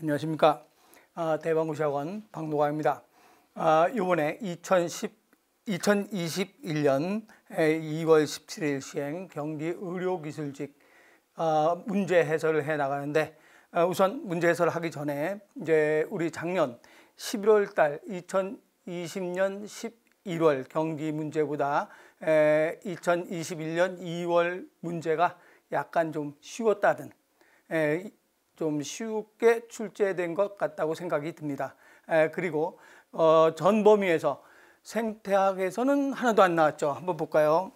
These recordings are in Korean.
안녕하십니까. 대방고시학원 박노광입니다. 이번에 2021년 2월 17일 시행 경기 의료기술직 문제 해설을 해 나가는데, 우선 문제 해설을 하기 전에 이제 우리 작년 11월 달 2020년 11월 경기 문제보다 2021년 2월 문제가 약간 좀 쉬웠다는, 좀 쉽게 출제된 것 같다고 생각이 듭니다. 그리고 전 범위에서 생태학에서는 하나도 안 나왔죠. 한번 볼까요?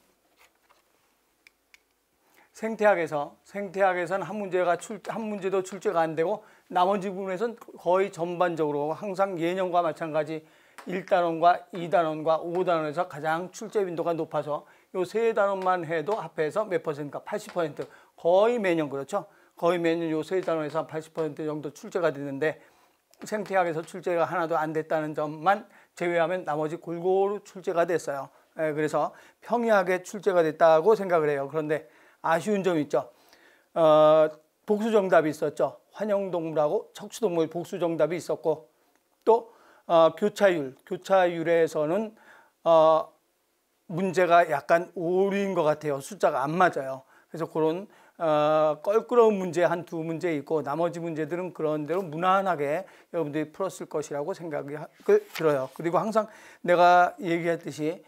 생태학에서는 한 문제도 출제가 안 되고, 나머지 부분에서는 거의 전반적으로 항상 예년과 마찬가지 1단원과 2단원과 5단원에서 가장 출제 빈도가 높아서 요 세 단원만 해도 합해서 몇 퍼센트가 80%, 거의 매년 그렇죠. 거의 매년 요 세 단원에서 80% 정도 출제가 되는데, 생태학에서 출제가 하나도 안 됐다는 점만 제외하면 나머지 골고루 출제가 됐어요. 그래서 평이하게 출제가 됐다고 생각을 해요. 그런데 아쉬운 점이 있죠. 복수 정답이 있었죠. 환영동물하고 척추동물 복수 정답이 있었고, 또 교차율에서는 문제가 약간 오류인 것 같아요. 숫자가 안 맞아요. 그래서 그런 껄끄러운 문제 한 두 문제 있고, 나머지 문제들은 그런 대로 무난하게 여러분들이 풀었을 것이라고 생각이 들어요. 그리고 항상 내가 얘기했듯이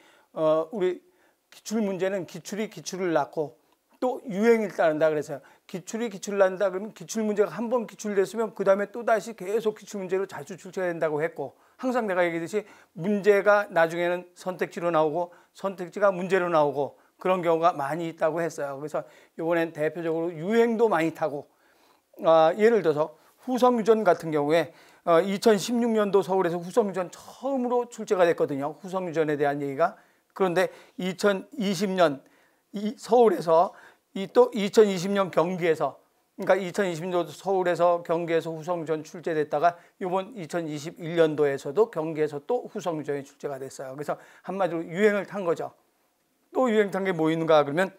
우리 기출 문제는 기출이 기출을 낳고 또 유행을 따른다 그래서요. 기출이 기출을 낳는다 그러면 기출 문제가 한 번 기출됐으면 그 다음에 또 다시 계속 기출 문제로 자주 출제가 된다고 했고, 항상 내가 얘기했듯이 문제가 나중에는 선택지로 나오고 선택지가 문제로 나오고 그런 경우가 많이 있다고 했어요. 그래서 이번엔 대표적으로 유행도 많이 타고, 예를 들어서 후성유전 같은 경우에 2016년도 서울에서 후성유전 처음으로 출제가 됐거든요. 후성유전에 대한 얘기가. 그런데 2020년 서울에서 또 2020년 경기에서, 그러니까 2020년도 서울에서 경기에서 후성유전 출제됐다가 이번 2021년도에서도 경기에서 또 후성유전이 출제가 됐어요. 그래서 한마디로 유행을 탄 거죠. 또 유행 탄 게 뭐 있는가 그러면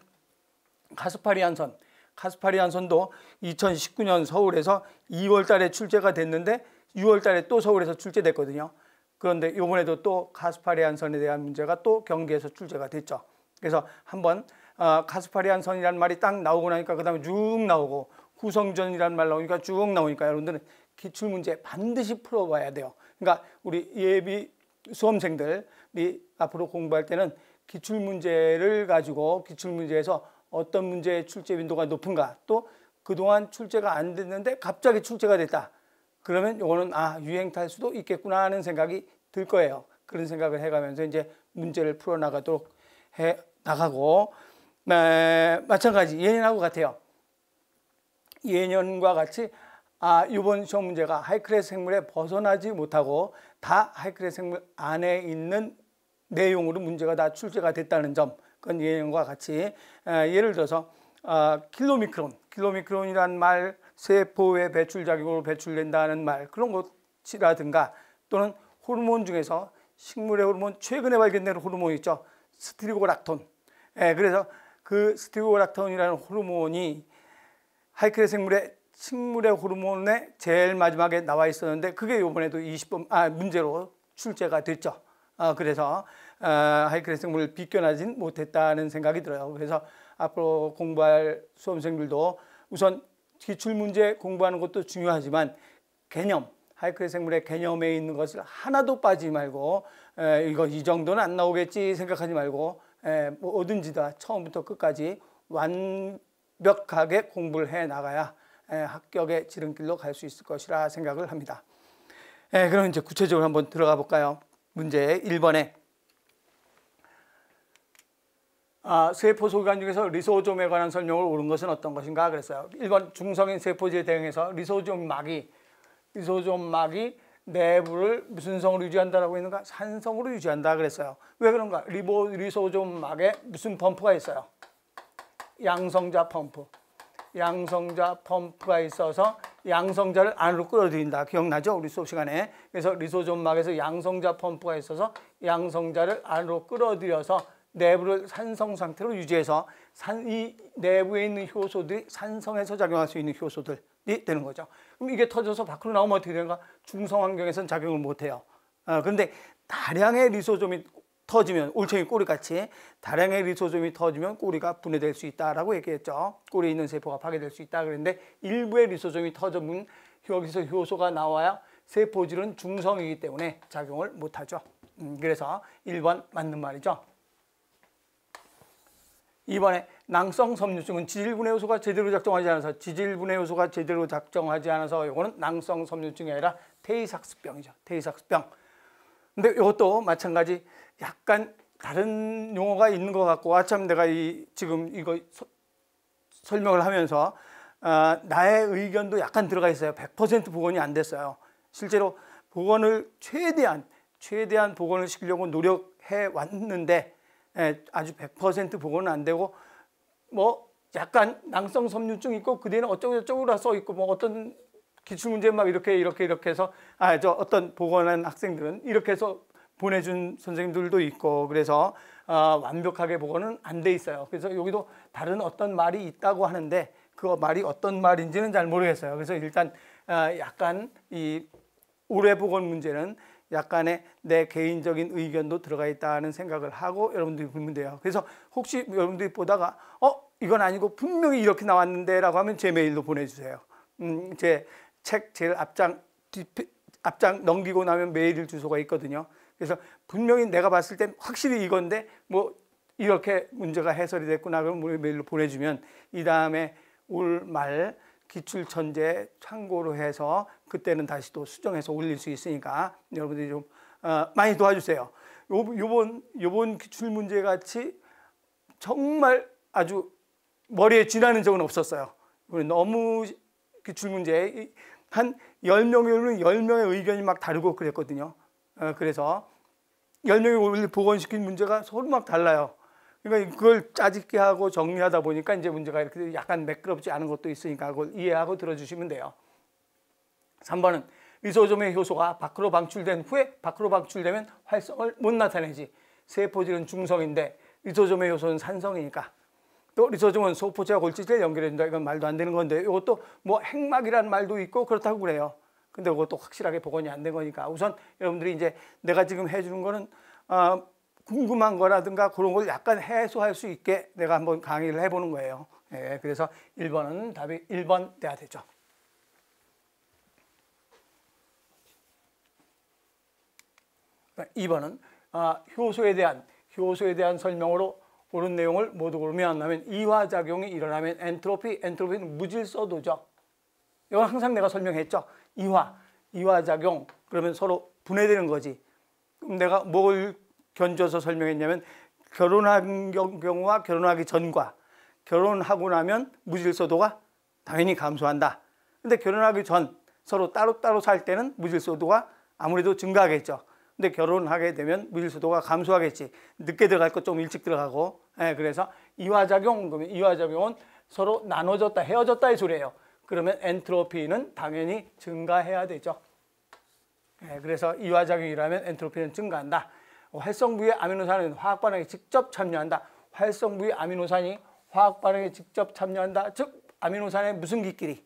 카스파리안선도 2019년 서울에서 2월 달에 출제가 됐는데 6월 달에 또 서울에서 출제됐거든요. 그런데 이번에도 또 카스파리안선에 대한 문제가 또 경기에서 출제가 됐죠. 그래서 한번 카스파리안선이라는 말이 딱 나오고 나니까 그 다음에 쭉 나오고, 후성전이라는 말 나오니까 쭉 나오니까 여러분들은 기출문제 반드시 풀어봐야 돼요. 그러니까 우리 예비 수험생들이 앞으로 공부할 때는 기출문제를 가지고 기출문제에서 어떤 문제의 출제 빈도가 높은가, 또 그동안 출제가 안 됐는데 갑자기 출제가 됐다. 그러면 이거는 유행 탈 수도 있겠구나 하는 생각이 들 거예요. 그런 생각을 해가면서 이제 문제를 풀어나가도록 해 나가고, 마찬가지 예년하고 같아요. 예년과 같이 이번 시험 문제가 하이클래스 생물에 벗어나지 못하고 다 하이클래스 생물 안에 있는 내용으로 문제가 다 출제가 됐다는 점, 그건 예년과 같이 예를 들어서 킬로미크론이라는 말, 세포의 배출작용으로 배출된다는 말, 그런 것이라든가, 또는 호르몬 중에서 식물의 호르몬, 최근에 발견된 호르몬 있죠. 스티로락톤. 그래서 그 스티로락톤이라는 호르몬이 하이클래스 생물의 식물의 호르몬에 제일 마지막에 나와 있었는데 그게 이번에도 문제로 출제가 됐죠. 그래서 하이클래스 생물을 비껴나진 못했다는 생각이 들어요. 그래서 앞으로 공부할 수험생들도 우선 기출문제 공부하는 것도 중요하지만 개념, 하이클래스 생물의 개념에 있는 것을 하나도 빠지지 말고, 이거 이 정도는 안 나오겠지 생각하지 말고, 뭐든지 다 처음부터 끝까지 완벽하게 공부를 해 나가야 합격의 지름길로 갈 수 있을 것이라 생각을 합니다. 그럼 이제 구체적으로 한번 들어가 볼까요? 문제 1번에 세포 소기관 중에서 리소좀에 관한 설명을 옳은 것은 어떤 것인가 그랬어요. 1번 중성인 세포지에 대응해서 리소좀막이 내부를 무슨 성으로 유지한다라고 했는가? 산성으로 유지한다 그랬어요. 왜 그런가? 리소좀막에 무슨 펌프가 있어요? 양성자 펌프가 있어서 양성자를 안으로 끌어들인다. 기억나죠? 우리 수업 시간에. 그래서 리소좀막에서 양성자 펌프가 있어서 양성자를 안으로 끌어들여서 내부를 산성 상태로 유지해서 이 내부에 있는 효소들이 산성에서 작용할 수 있는 효소들, 되는 거죠. 그럼 이게 터져서 밖으로 나오면 어떻게 되는가? 중성 환경에서는 작용을 못해요. 그런데 다량의 리소좀이 터지면, 올챙이 꼬리같이 다량의 리소좀이 터지면 꼬리가 분해될 수 있다라고 얘기했죠. 꼬리에 있는 세포가 파괴될 수 있다 그랬는데 일부의 리소좀이 터져면 여기서 효소가 나와야 세포질은 중성이기 때문에 작용을 못하죠. 그래서 1번 맞는 말이죠. 2번에 낭성 섬유증은 지질분해 요소가 제대로 작동하지 않아서, 지질분해 요소가 제대로 작동하지 않아서 이거는 낭성 섬유증이 아니라 테이삭스병이죠. 테이삭스병. 근데 이것도 마찬가지 약간 다른 용어가 있는 것 같고, 아참 내가 지금 이거 설명을 하면서 나의 의견도 약간 들어가 있어요. 100% 복원이 안 됐어요. 실제로 복원을 최대한 복원을 시키려고 노력해 왔는데 아주 100% 복원은 안 되고, 뭐 약간 낭성 섬유증 있고 그대는 어쩌고저쩌고라 써 있고, 뭐 어떤 기출문제 막 이렇게 해서 어떤 복원한 학생들은 이렇게 해서 보내준 선생님들도 있고, 그래서 완벽하게 복원은 안 돼 있어요. 그래서 여기도 다른 어떤 말이 있다고 하는데 그 말이 어떤 말인지는 잘 모르겠어요. 그래서 일단 약간 이 올해 복원 문제는 약간의 내 개인적인 의견도 들어가 있다는 생각을 하고 여러분들이 보면 돼요. 그래서 혹시 여러분들이 보다가 이건 아니고 분명히 이렇게 나왔는데 라고 하면 제 메일로 보내주세요. 제 책 제일 앞장 넘기고 나면 메일 주소가 있거든요. 그래서 분명히 내가 봤을 땐 확실히 이건데 뭐 이렇게 문제가 해설이 됐구나 그럼 메일로 보내주면 이 다음에 올 말 기출천재 참고로 해서 그때는 다시 또 수정해서 올릴 수 있으니까 여러분들이 좀 많이 도와주세요. 요번 기출문제 같이 정말 아주 머리에 쥐나는 적은 없었어요. 너무 기출문제 한 10명이면 10명의 의견이 막 다르고 그랬거든요. 그래서 10명이 복원시킨 문제가 서로 막 달라요. 그러니까 그걸 짜집게 하고 정리하다 보니까 이제 문제가 이렇게 약간 매끄럽지 않은 것도 있으니까 그걸 이해하고 들어주시면 돼요. 3번은 리소좀의 효소가 밖으로 방출된 후에 밖으로 방출되면 활성을 못 나타내지. 세포질은 중성인데 리소좀의 효소는 산성이니까. 또 리소좀은 소포체와 골지체를 연결해준다. 이건 말도 안 되는 건데 이것도 뭐 핵막이라는 말도 있고 그렇다고 그래요. 근데 그것도 확실하게 복원이 안 된 거니까 우선 여러분들이 이제 내가 지금 해주는 거는 궁금한 거라든가 그런 걸 약간 해소할 수 있게 내가 한번 강의를 해보는 거예요. 그래서 1번은 답이 1번 돼야 되죠. 2번은 효소에 대한 설명으로 옳은 내용을 모두 고르면 하면 이화작용이 일어나면 엔트로피는 무질서도죠. 이건 항상 내가 설명했죠. 이화작용 그러면 서로 분해되는 거지. 그럼 내가 뭘 견줘서 설명했냐면 결혼한 경우와 결혼하기 전과 결혼하고 나면 무질서도가 당연히 감소한다. 근데 결혼하기 전 서로 따로따로 살 때는 무질서도가 아무래도 증가하겠죠. 근데 결혼하게 되면 무질서도가 감소하겠지. 늦게 들어갈 거 좀 일찍 들어가고. 그래서 이화작용, 그러면 이화작용은 서로 나눠졌다, 헤어졌다의 소리예요. 그러면 엔트로피는 당연히 증가해야 되죠. 그래서 이화작용이라면 엔트로피는 증가한다. 활성부의 아미노산은 화학반응에 직접 참여한다. 활성부의 아미노산이 화학반응에 직접 참여한다. 즉 아미노산의 무슨 기끼리?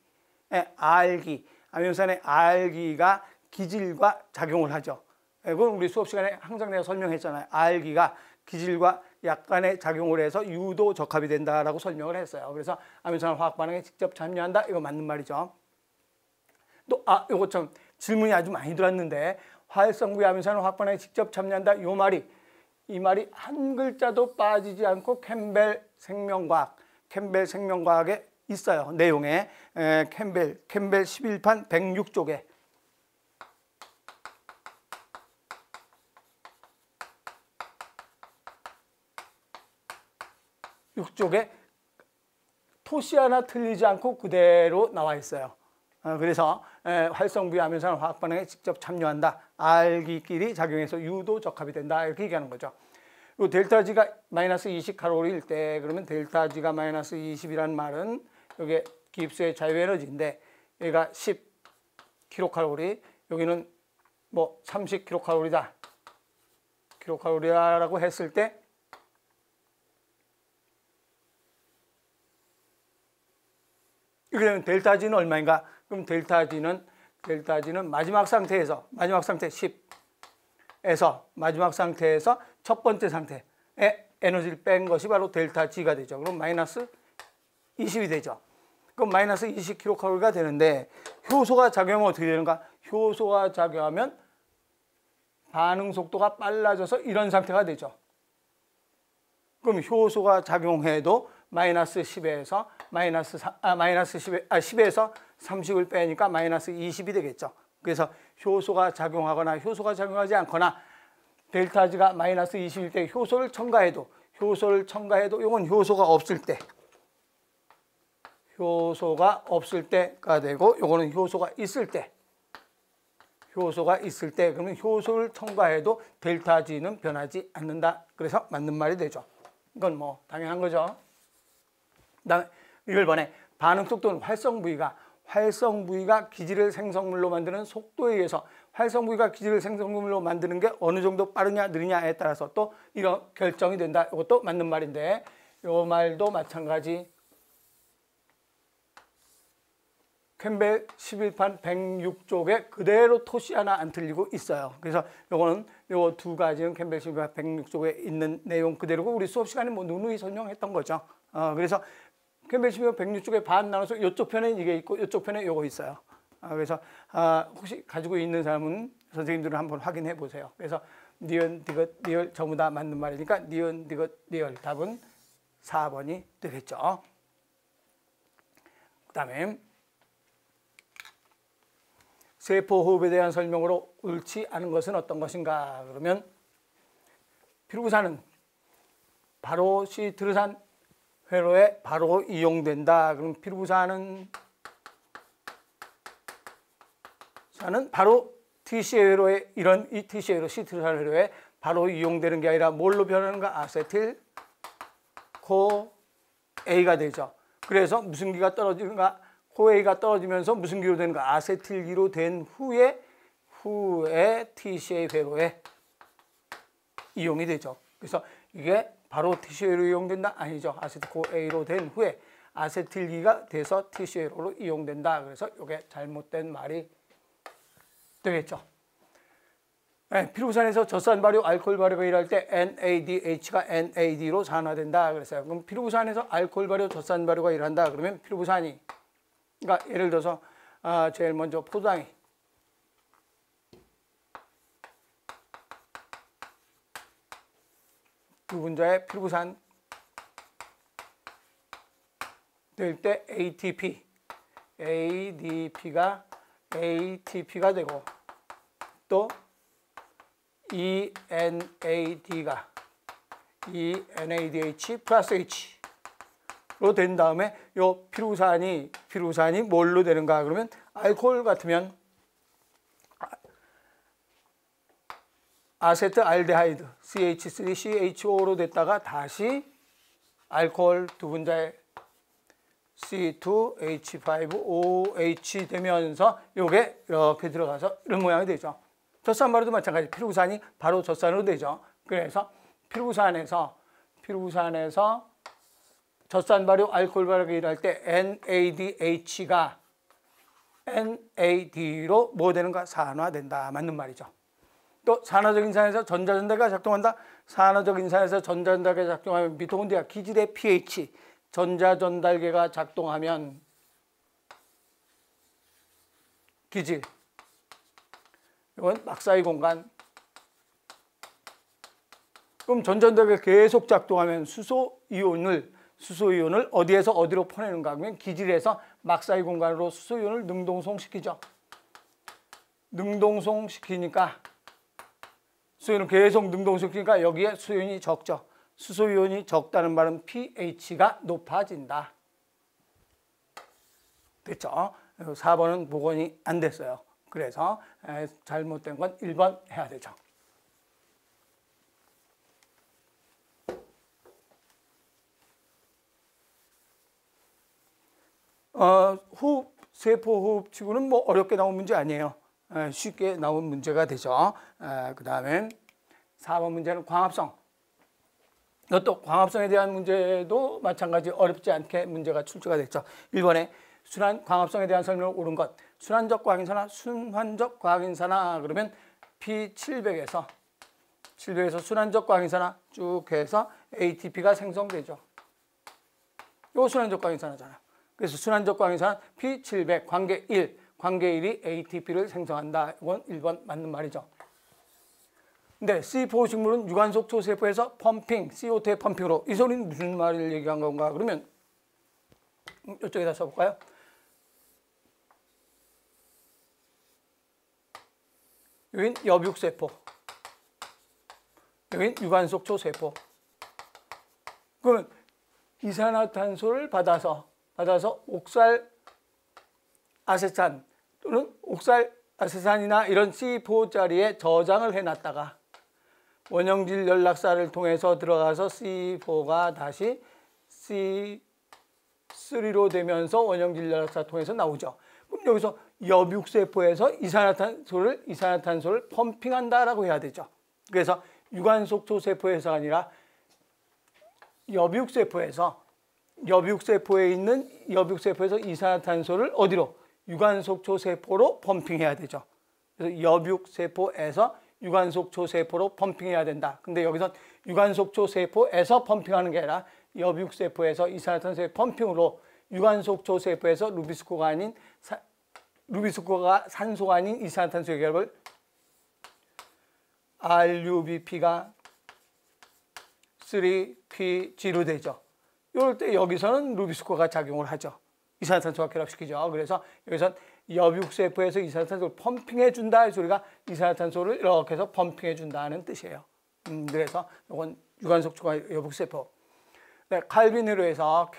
알기. 아미노산의 알기가 기질과 작용을 하죠. 그건 우리 수업 시간에 항상 내가 설명했잖아요. 알기가 기질과 약간의 작용을 해서 유도 적합이 된다라고 설명을 했어요. 그래서 아미노산 화학 반응에 직접 참여한다. 이거 맞는 말이죠. 또 이거 좀 질문이 아주 많이 들었는데 활성부의 아미노산 화학 반응에 직접 참여한다. 이 말이 한 글자도 빠지지 않고 캠벨 생명과학에 있어요. 내용에 캠벨 11판 106쪽에 6쪽에 토시 하나 틀리지 않고 그대로 나와 있어요. 그래서 활성부의 아미노산 화학 반응에 직접 참여한다. 알기끼리 작용해서 유도 적합이 된다. 이렇게 얘기하는 거죠. 요 델타 G가 마이너스 20칼로리일 때 그러면 델타 G가 마이너스 20이라는 말은 이게 기입수의 자유에너지인데 얘가 10kcal, 여기는 뭐 30kcal이다. 킬로칼로리라고 했을 때 이렇게 되면 델타 G는 얼마인가? 그럼 델타 G는 마지막 상태에서 10에서 마지막 상태에서 첫 번째 상태에 에너지를 뺀 것이 바로 델타 G가 되죠. 그럼 마이너스 20이 되죠. 그럼 마이너스 20kcal가 되는데 효소가 작용하면 어떻게 되는가? 효소가 작용하면 반응 속도가 빨라져서 이런 상태가 되죠. 그럼 효소가 작용해도 마이너스 10에서 10에서 30을 빼니까 마이너스 20이 되겠죠. 그래서 효소가 작용하거나 효소가 작용하지 않거나 델타 G가 마이너스 20일 때 효소를 첨가해도 이건 효소가 없을 때가 되고 이거는 효소가 있을 때 그러면 효소를 첨가해도 델타 G는 변하지 않는다. 그래서 맞는 말이 되죠. 이건 뭐 당연한 거죠. 그다음에 1번에 반응 속도는 활성 부위가 기질을 생성물로 만드는 속도에 의해서 활성 부위가 기질을 생성물로 만드는 게 어느 정도 빠르냐 느리냐에 따라서 또 이런 결정이 된다. 이것도 맞는 말인데 이 말도 마찬가지. 캠벨 11판 106쪽에 그대로 토시 하나 안 틀리고 있어요. 그래서 요거는 요 두 가지는 캠벨 11판 106쪽에 있는 내용 그대로고 우리 수업 시간에 뭐 누누이 설명했던 거죠. 그래서 캠벨 11판 106쪽에 반 나눠서 이쪽 편에 이게 있고 이쪽 편에 요거 있어요. 그래서 혹시 가지고 있는 사람은 선생님들은 한번 확인해 보세요. 그래서 니은, 디귿, 리을 전부 다 맞는 말이니까 니은, 디귿, 리을 답은 4번이 되겠죠. 그 다음에 세포호흡에 대한 설명으로 옳지 않은 것은 어떤 것인가? 그러면 피루부산은 바로 시트르산 회로에 바로 이용된다. 그럼 피루부산은 바로 TCA 회로에 이런 이 TCA 회로 시트르산 회로에 바로 이용되는 게 아니라 뭘로 변하는가? 아세틸 코 A가 되죠. 그래서 무슨 기가 떨어지는가? 코A가 떨어지면서 무슨 기로 되는가? 아세틸기로 된 후에 TCA 회로에 이용이 되죠. 그래서 이게 바로 TCA 회로 이용된다? 아니죠. 아세틸 코A로 된 후에 아세틸기가 돼서 TCA 회로로 이용된다. 그래서 이게 잘못된 말이 되겠죠. 네, 피루부산에서 젖산 발효, 알코올 발효가 일어날 때 NADH가 NAD로 산화된다. 그랬어요. 그럼 피루부산에서 알코올 발효, 젖산 발효가 일어난다. 그러면 피루부산이 그러니까 예를 들어서 제일 먼저 포도당이 두 분자의 피루부산 될 때 ADP가 되고 또 ENADH 플러스 H로 된 다음에 요 피루산이 뭘로 되는가? 그러면 알코올 같으면 아세트알데하이드 CH3CHO로 됐다가 다시 알코올 두 분자의 C2H5OH 되면서 요게 이렇게 들어가서 이런 모양이 되죠. 젖산 발효도 마찬가지. 피루산이 바로 젖산으로 되죠. 그래서 피루산에서 젖산 발효, 알코올 발효가 일어날 때 NADH가 NAD로 뭐 되는가? 산화된다. 맞는 말이죠. 또 산화적 인산에서 전자전달계가 작동한다. 산화적 인산에서 전자전달계가 작동하면 미토콘드리아 기질의 pH 전자전달계가 작동하면 기질 이건 막사이 공간. 그럼 전자전달계가 계속 작동하면 수소 이온을 어디에서 어디로 보내는가 하면 기질에서 막사이 공간으로 수소 이온을 능동송시키죠. 능동송시키니까 수소이온을 계속 능동시키니까 여기에 수소이온이 적죠. 수소이온이 적다는 말은 pH가 높아진다. 됐죠? 4번은 복원이 안 됐어요. 그래서 잘못된 건 1번 해야 되죠. 세포호흡 치고는 뭐 어렵게 나온 문제 아니에요. 쉽게 나온 문제가 되죠. 그 다음에 4번 문제는 광합성. 이것도 광합성에 대한 문제도 마찬가지 어렵지 않게 문제가 출제가 됐죠. 1번에 순환 광합성에 대한 설명을 옳은 것. 순환적 과학인산화, 순환적 과학인산화 그러면 P700에서 순환적 과학인산화 쭉 해서 ATP가 생성되죠. 이거 순환적 과학인산화잖아요. 그래서 순환적 과학인산화 P700 관계 1, 관계 1이 ATP를 생성한다. 이건 1번 맞는 말이죠. 근데 C4 식물은 유관속 초세포에서 펌핑, CO2의 펌핑으로. 이 소리는 무슨 말을 얘기한 건가? 그러면 이쪽에다 써볼까요? 여긴 엽육세포, 여긴 유관속 초세포. 그러면 이산화탄소를 받아서 옥살 아세산 또는 옥살 아세산이나 이런 C4자리에 저장을 해놨다가 원형질 연락사를 통해서 들어가서 C4가 다시 C3로 되면서 원형질 연락사 통해서 나오죠. 그럼 여기서 엽육세포에서 이산화탄소를 펌핑한다라고 해야 되죠. 그래서 유관속초세포에서 아니라 엽육세포에서 이산화탄소를 어디로? 유관속초세포로 펌핑해야 되죠. 그래서 엽육세포에서 유관속초세포로 펌핑해야 된다. 근데 여기서 유관속초세포에서 펌핑하는 게 아니라 엽육세포에서 이산화탄소의 펌핑으로 유관속초세포에서 루비스코가 산소가 아닌 이산화탄소의 결합을 RUBP가 3PG로 되죠. 이럴 때 여기서는 루비스코가 작용을 하죠. 이산화탄소가 결합시키죠. 그래서 여기선 엽육세포에서 이산화탄소를 펌핑해 준다. 이 소리가 이산화탄소를 이렇게 해서 펌핑해 준다는 뜻이에요. 그래서 이건 유관속초가 엽육세포. 네, 켈빈회로에서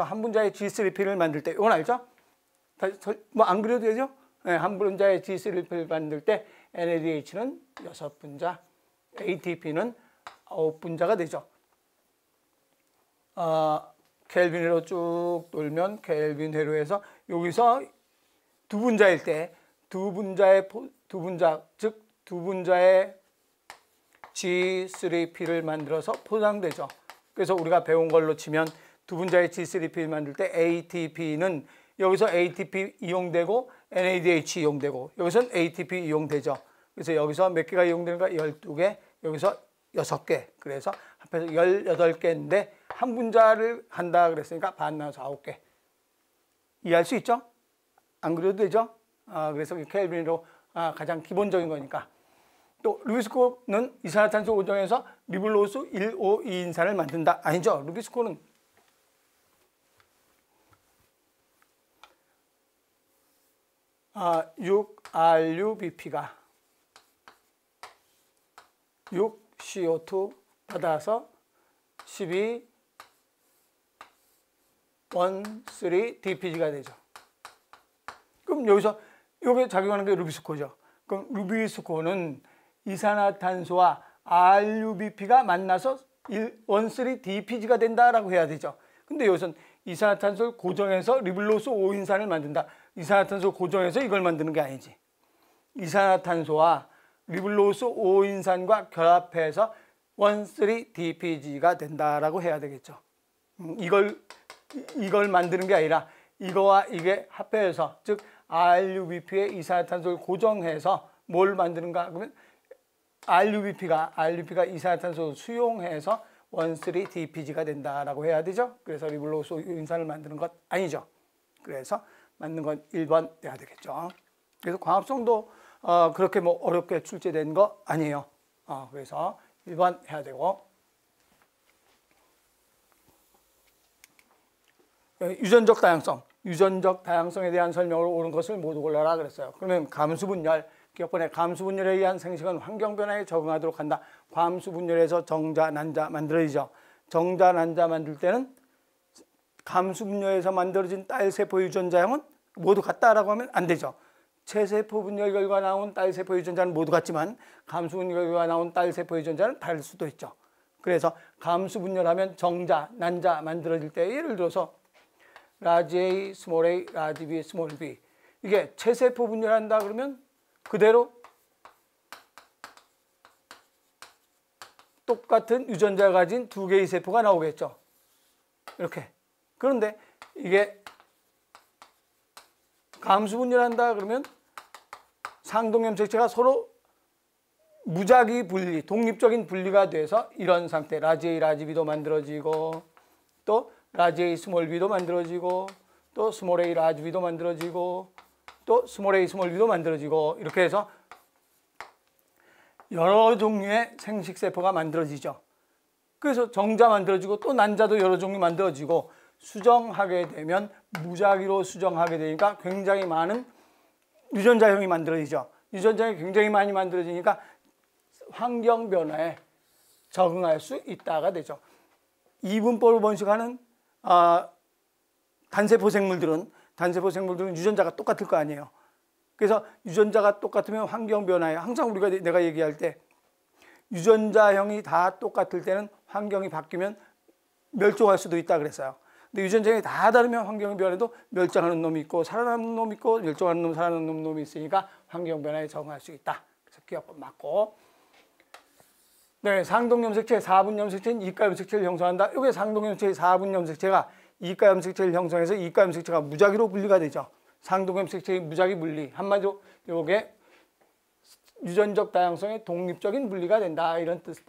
한 분자의 G3P를 만들 때 이건 알죠? 뭐 안 그려도 되죠? 네, 한 분자의 G3P를 만들 때 NADH는 6분자, ATP는 9분자가 되죠. 켈빈회로 쭉 돌면 켈빈회로에서 여기서 두 분자일 때 두 분자의 G3P를 만들어서 포장되죠. 그래서 우리가 배운 걸로 치면 두 분자의 G3P를 만들 때 ATP는 여기서 ATP 이용되고 NADH 이용되고 여기서는 ATP 이용되죠. 그래서 여기서 몇 개가 이용되는가? 12개, 여기서 6개. 그래서 합해서 18개인데 한 분자를 한다 그랬으니까 반 나눠서 9개. 이해할 수 있죠? 안 그려도 되죠? 그래서 켈빈으로 가장 기본적인 거니까. 또 루비스코는 이산화탄소 오정에서 리블로스 1,5,2인산을 만든다. 아니죠. 루비스코는6RUBP가 6CO2 받아서 12,13DPG가 되죠. 그럼 여기서 이게 작용하는 게 루비스코죠. 그럼 루비스코는 이산화탄소와 RUBP가 만나서 13DPG가 된다라고 해야 되죠. 근데 여기서는 이산화탄소를 고정해서 리블로스 5인산을 만든다. 이산화탄소 고정해서 이걸 만드는 게 아니지. 이산화탄소와 리블로스 5인산과 결합해서 13DPG가 된다라고 해야 되겠죠. 이걸 만드는 게 아니라 이거와 이게 합해서 즉 RUBP의 이산화탄소를 고정해서 뭘 만드는가? 그러면 RUBP가 이산화탄소를 수용해서 13DPG가 된다라고 해야 되죠. 그래서 리블로스 5인산을 만드는 것 아니죠. 그래서 맞는 건 1번 돼야 되겠죠. 그래서 광합성도 그렇게 뭐 어렵게 출제된 거 아니에요. 그래서 1번 해야 되고. 유전적 다양성에 대한 설명을 옳은 것을 모두 골라라 그랬어요. 그러면 감수분열, 기억번에 감수분열에 의한 생식은 환경변화에 적응하도록 한다. 감수분열에서 정자, 난자 만들어지죠. 정자, 난자 만들 때는 감수분열에서 만들어진 딸세포 유전자형은 모두 같다라고 하면 안 되죠. 체세포 분열 결과 나온 딸세포 유전자는 모두 같지만 감수분열 결과 나온 딸세포 유전자는 다를 수도 있죠. 그래서 감수분열하면 정자, 난자 만들어질 때 예를 들어서 라지 A, 스몰 a, 라지 B, 스몰 b 이게 체세포 분열한다 그러면 그대로 똑같은 유전자를 가진 두 개의 세포가 나오겠죠. 이렇게. 그런데 이게 감수 분열한다 그러면 상동염색체가 서로 무작위 분리, 독립적인 분리가 돼서 이런 상태, 라지 A, 라지 B도 만들어지고 또 라지 A, 스몰 B도 만들어지고 또 스몰 A, 라지 B도 만들어지고 또 스몰 A, 스몰 B도 만들어지고 이렇게 해서 여러 종류의 생식세포가 만들어지죠. 그래서 정자 만들어지고 또 난자도 여러 종류 만들어지고 수정하게 되면 무작위로 수정하게 되니까 굉장히 많은 유전자형이 만들어지죠. 유전자형이 굉장히 많이 만들어지니까 환경 변화에 적응할 수 있다가 되죠. 이분법을 번식하는 단세포 생물들은 유전자가 똑같을 거 아니에요. 그래서 유전자가 똑같으면 환경 변화에 항상 내가 얘기할 때 유전자형이 다 똑같을 때는 환경이 바뀌면 멸종할 수도 있다 그랬어요. 근데 유전자형이 다 다르면 환경이 변해도 멸종하는 놈이 있고 살아남는 놈이 있고 멸종하는 놈, 살아남는 놈이 있으니까 환경 변화에 적응할 수 있다. 그래서 기억법 맞고. 네, 상동염색체, 4분 염색체는 이가염색체를 형성한다. 이게 상동염색체 4분 염색체가 이가염색체를 형성해서 이가염색체가 무작위로 분리가 되죠. 상동염색체의 무작위 분리. 한마디로 이게 유전적 다양성의 독립적인 분리가 된다. 이런 뜻이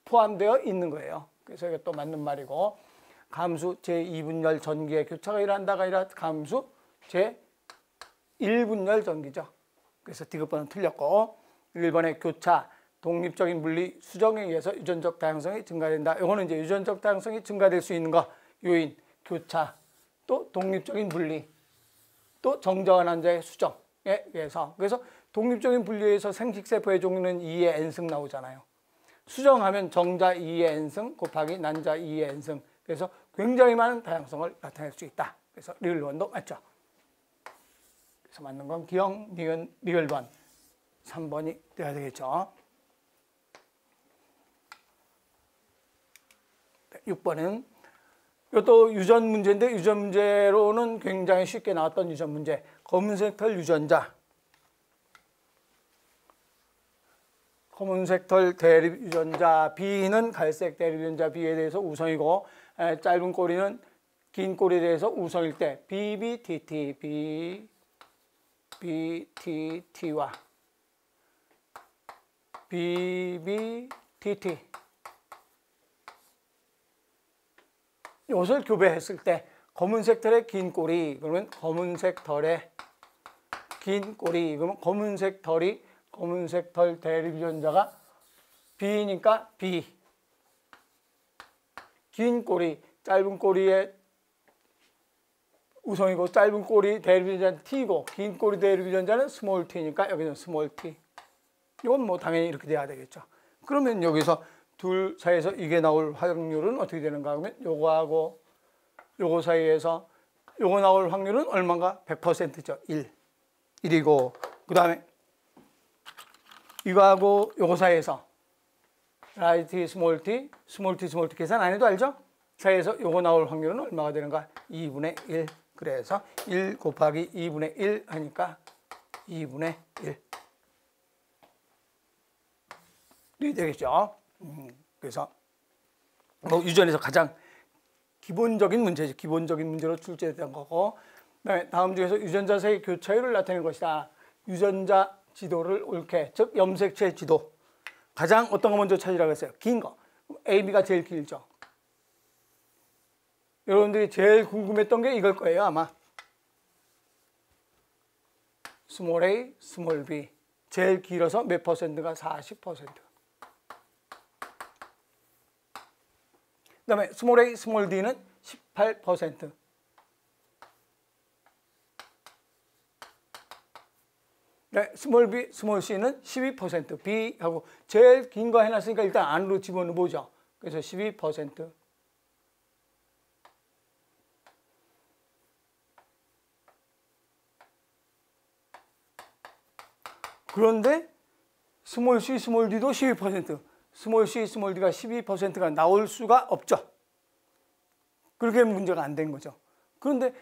포함되어 있는 거예요. 그래서 이게 또 맞는 말이고. 감수 제2분열 전기의 교차가 일어난다가 아니라 감수 제1분열 전기죠. 그래서 디귿번은 틀렸고 1번의 교차, 독립적인 분리, 수정에 의해서 유전적 다양성이 증가된다. 이거는 이제 유전적 다양성이 증가될 수 있는 거 요인, 교차, 또 독립적인 분리, 또 정자와 난자의 수정에 의해서. 그래서 독립적인 분리에서 생식세포의 종류는 2의 n승 나오잖아요. 수정하면 정자 2의 n승 곱하기 난자 2의 n승. 그래서 굉장히 많은 다양성을 나타낼 수 있다. 그래서 리을번도 맞죠. 그래서 맞는 건 기억, 니은, 리을번 3번이 돼야 되겠죠. 6번은 이것도 유전 문제인데 유전 문제로는 굉장히 쉽게 나왔던 유전 문제. 검은색 털 유전자. 검은색 털 대립 유전자 B는 갈색 대립 유전자 B에 대해서 우성이고 짧은 꼬리는 긴 꼬리에 대해서 우성일 때 BBTT, BBTT와 BBTT 이것을 교배했을 때 검은색 털의 긴 꼬리 그러면 검은색 털의 긴 꼬리 그러면 검은색 털 대립 유전자가 B니까 B. 긴 꼬리, 짧은 꼬리의 우성이고 짧은 꼬리 대립 유전자는 T고 긴 꼬리 대립 유전자는 스몰 T니까 여기는 스몰 T. 이건 뭐 당연히 이렇게 돼야 되겠죠. 그러면 여기서 둘 사이에서 이게 나올 확률은 어떻게 되는가 하면 요거하고 요거 사이에서 요거 나올 확률은 얼마인가? 100%죠. 1이고 그 다음에 이거하고 요거 사이에서 라지 T, 스몰 T 계산 안 해도 알죠? 사이에서 요거 나올 확률은 얼마가 되는가? 2분의 1. 그래서 1 곱하기 2분의 1 하니까 2분의 1이 되겠죠. 그래서 뭐 유전에서 가장 기본적인 문제죠. 기본적인 문제로 출제됐던 거고. 네, 다음 중에서 유전자 사이 교차율을 나타낼 것이다. 유전자 지도를 옳게, 즉 염색체 지도. 가장 어떤 거 먼저 찾으라고 했어요? 긴 거. AB가 제일 길죠. 여러분들이 제일 궁금했던 게 이걸 거예요, 아마. 스몰 a, 스몰 b. 제일 길어서 몇 퍼센트가 40%. 그 다음에 스몰 a, 스몰 d는 18%. 네, 스몰 b, 스몰 c는 12%. b하고 제일 긴 거 해놨으니까 일단 안으로 집어넣어보죠. 그래서 12%. 그런데 스몰 c, 스몰 d도 12%. 스몰 c, 스몰 d가 12%가 나올 수가 없죠. 그렇게 문제가 안 된 거죠. 그런데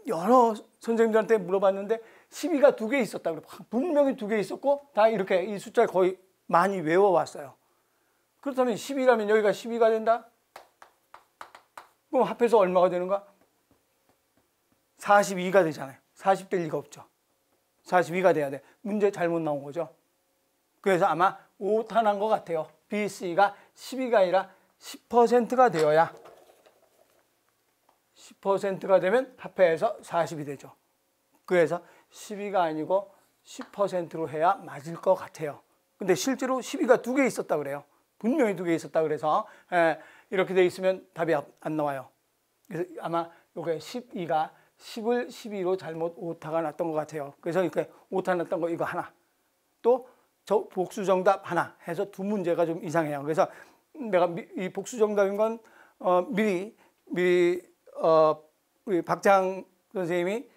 여러 선생님들한테 물어봤는데 12가 2개 있었다. 분명히 2개 있었고 다 이렇게 이 숫자를 거의 많이 외워왔어요. 그렇다면 10이라면 여기가 12가 된다? 그럼 합해서 얼마가 되는가? 42가 되잖아요. 40 될 리가 없죠. 42가 돼야 돼. 문제 잘못 나온 거죠. 그래서 아마 오타난 것 같아요. B, C가 12가 아니라 10%가 되어야 10%가 되면 합해서 40이 되죠. 그래서 12가 아니고 10%로 해야 맞을 것 같아요. 근데 실제로 12가 2개 있었다 그래요. 분명히 2개 있었다 그래서 이렇게 돼 있으면 답이 안 나와요. 그래서 아마 요게 12가 10을 12로 잘못 오타가 났던 것 같아요. 그래서 이렇게 오타 났던 거 이거 하나, 또 저 복수 정답 하나 해서 2문제가 좀 이상해요. 그래서 내가 이 복수 정답인 건 미리 우리 박장 선생님이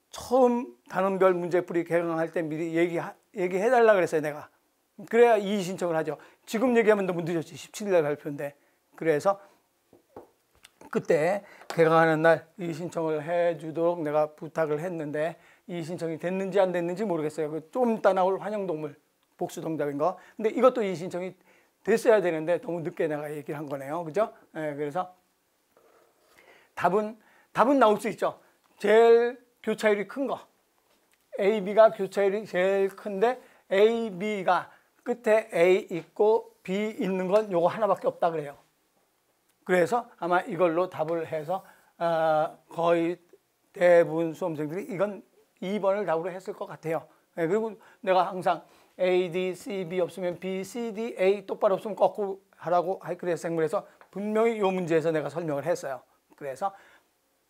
처음 단원별 문제풀이 개강할 때 미리 얘기해달라 그랬어요, 내가. 그래야 이의 신청을 하죠. 지금 얘기하면 너무 늦었지. 17일날 발표인데. 그래서 그때 개강하는 날 이의 신청을 해주도록 내가 부탁을 했는데 이의 신청이 됐는지 안 됐는지 모르겠어요. 좀 이따 나올 환영동물 복수 정답인 거. 근데 이것도 이의 신청이 됐어야 되는데 너무 늦게 내가 얘기를 한 거네요. 그죠? 그래서 답은 나올 수 있죠. 제일 교차율이 큰 거. A, B가 교차율이 제일 큰데 A, B가 끝에 A 있고 B 있는 건 요거 하나밖에 없다 그래요. 그래서 아마 이걸로 답을 해서 거의 대부분 수험생들이 이건 2번을 답으로 했을 것 같아요. 그리고 내가 항상 A, D, C, B 없으면 B, C, D, A 똑바로 없으면 거꾸로 하라고 하이크레스 생물에서 분명히 이 문제에서 내가 설명을 했어요. 그래서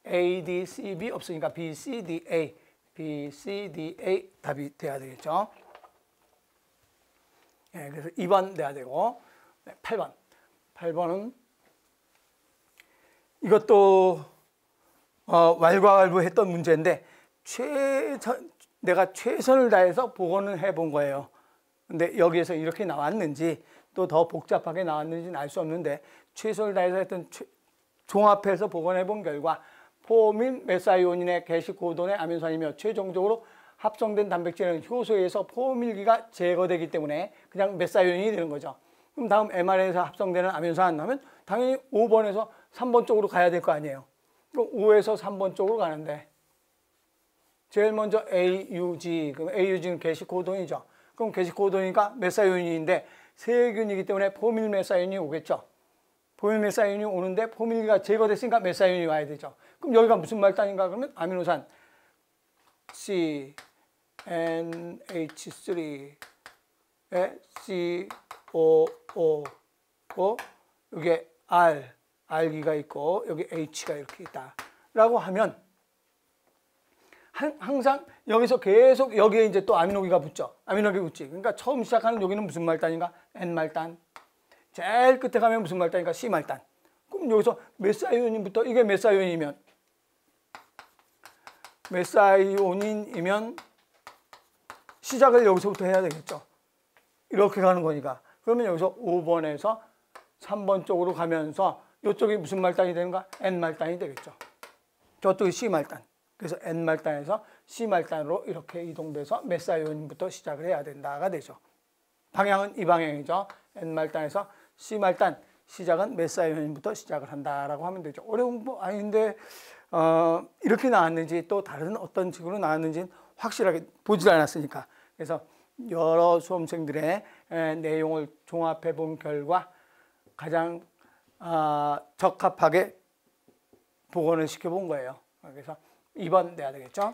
A, D, C, B 없으니까 B, C, D, A, B, C, D, A 답이 돼야 되겠죠. 그래서 2번 돼야 되고 8번. 8번은 이것도 왈가왈부했던 문제인데 내가 최선을 다해서 복원을 해본 거예요. 근데 여기에서 이렇게 나왔는지 또 더 복잡하게 나왔는지는 알 수 없는데 최선을 다해서 했던 종합해서 복원해 본 결과 포민 메사이오닌의 개식 고돈의 아민산이며 최종적으로 합성된 단백질은 효소에서 포밀기가 제거되기 때문에 그냥 메사이오닌이 되는 거죠. 그럼 다음 mRNA에서 합성되는 아민산 하면 당연히 5번에서 3번 쪽으로 가야 될 거 아니에요. 그럼 5에서 3번 쪽으로 가는데 제일 먼저 AUG, 그럼 AUG는 개식 고돈이죠. 그럼 개식 고돈이니까 메사이오닌인데 세균이기 때문에 포밀 메사이온이 오겠죠. 포밀 메사이온이 오는데 포밀기가 제거됐으니까 메사이온이 와야 되죠. 그럼 여기가 무슨 말단인가? 그러면 아미노산 CNH3에 COO 여기에 R기가 있고 여기 H가 이렇게 있다 라고 하면 항상 여기서 계속 여기에 이제 또 아미노기가 붙죠. 아미노기 붙지. 그러니까 처음 시작하는 여기는 무슨 말단인가? N말단. 제일 끝에 가면 무슨 말단인가? C말단. 그럼 여기서 메사이오닌부터 이게 메사이오닌이면 시작을 여기서부터 해야 되겠죠. 이렇게 가는 거니까. 그러면 여기서 5번에서 3번 쪽으로 가면서 이쪽이 무슨 말단이 되는가? N말단이 되겠죠. 저쪽이 C말단. 그래서 N말단에서 C말단으로 이렇게 이동돼서 메사이오닌부터 시작을 해야 된다가 되죠. 방향은 이 방향이죠. N말단에서 C말단, 시작은 메사이오닌부터 시작을 한다라고 하면 되죠. 어려운 거 아닌데 이렇게 나왔는지 또 다른 어떤 식으로 나왔는지는 확실하게 보질 않았으니까. 그래서 여러 수험생들의 내용을 종합해 본 결과 가장 적합하게 복원을 시켜본 거예요. 그래서 2번 내야 되겠죠.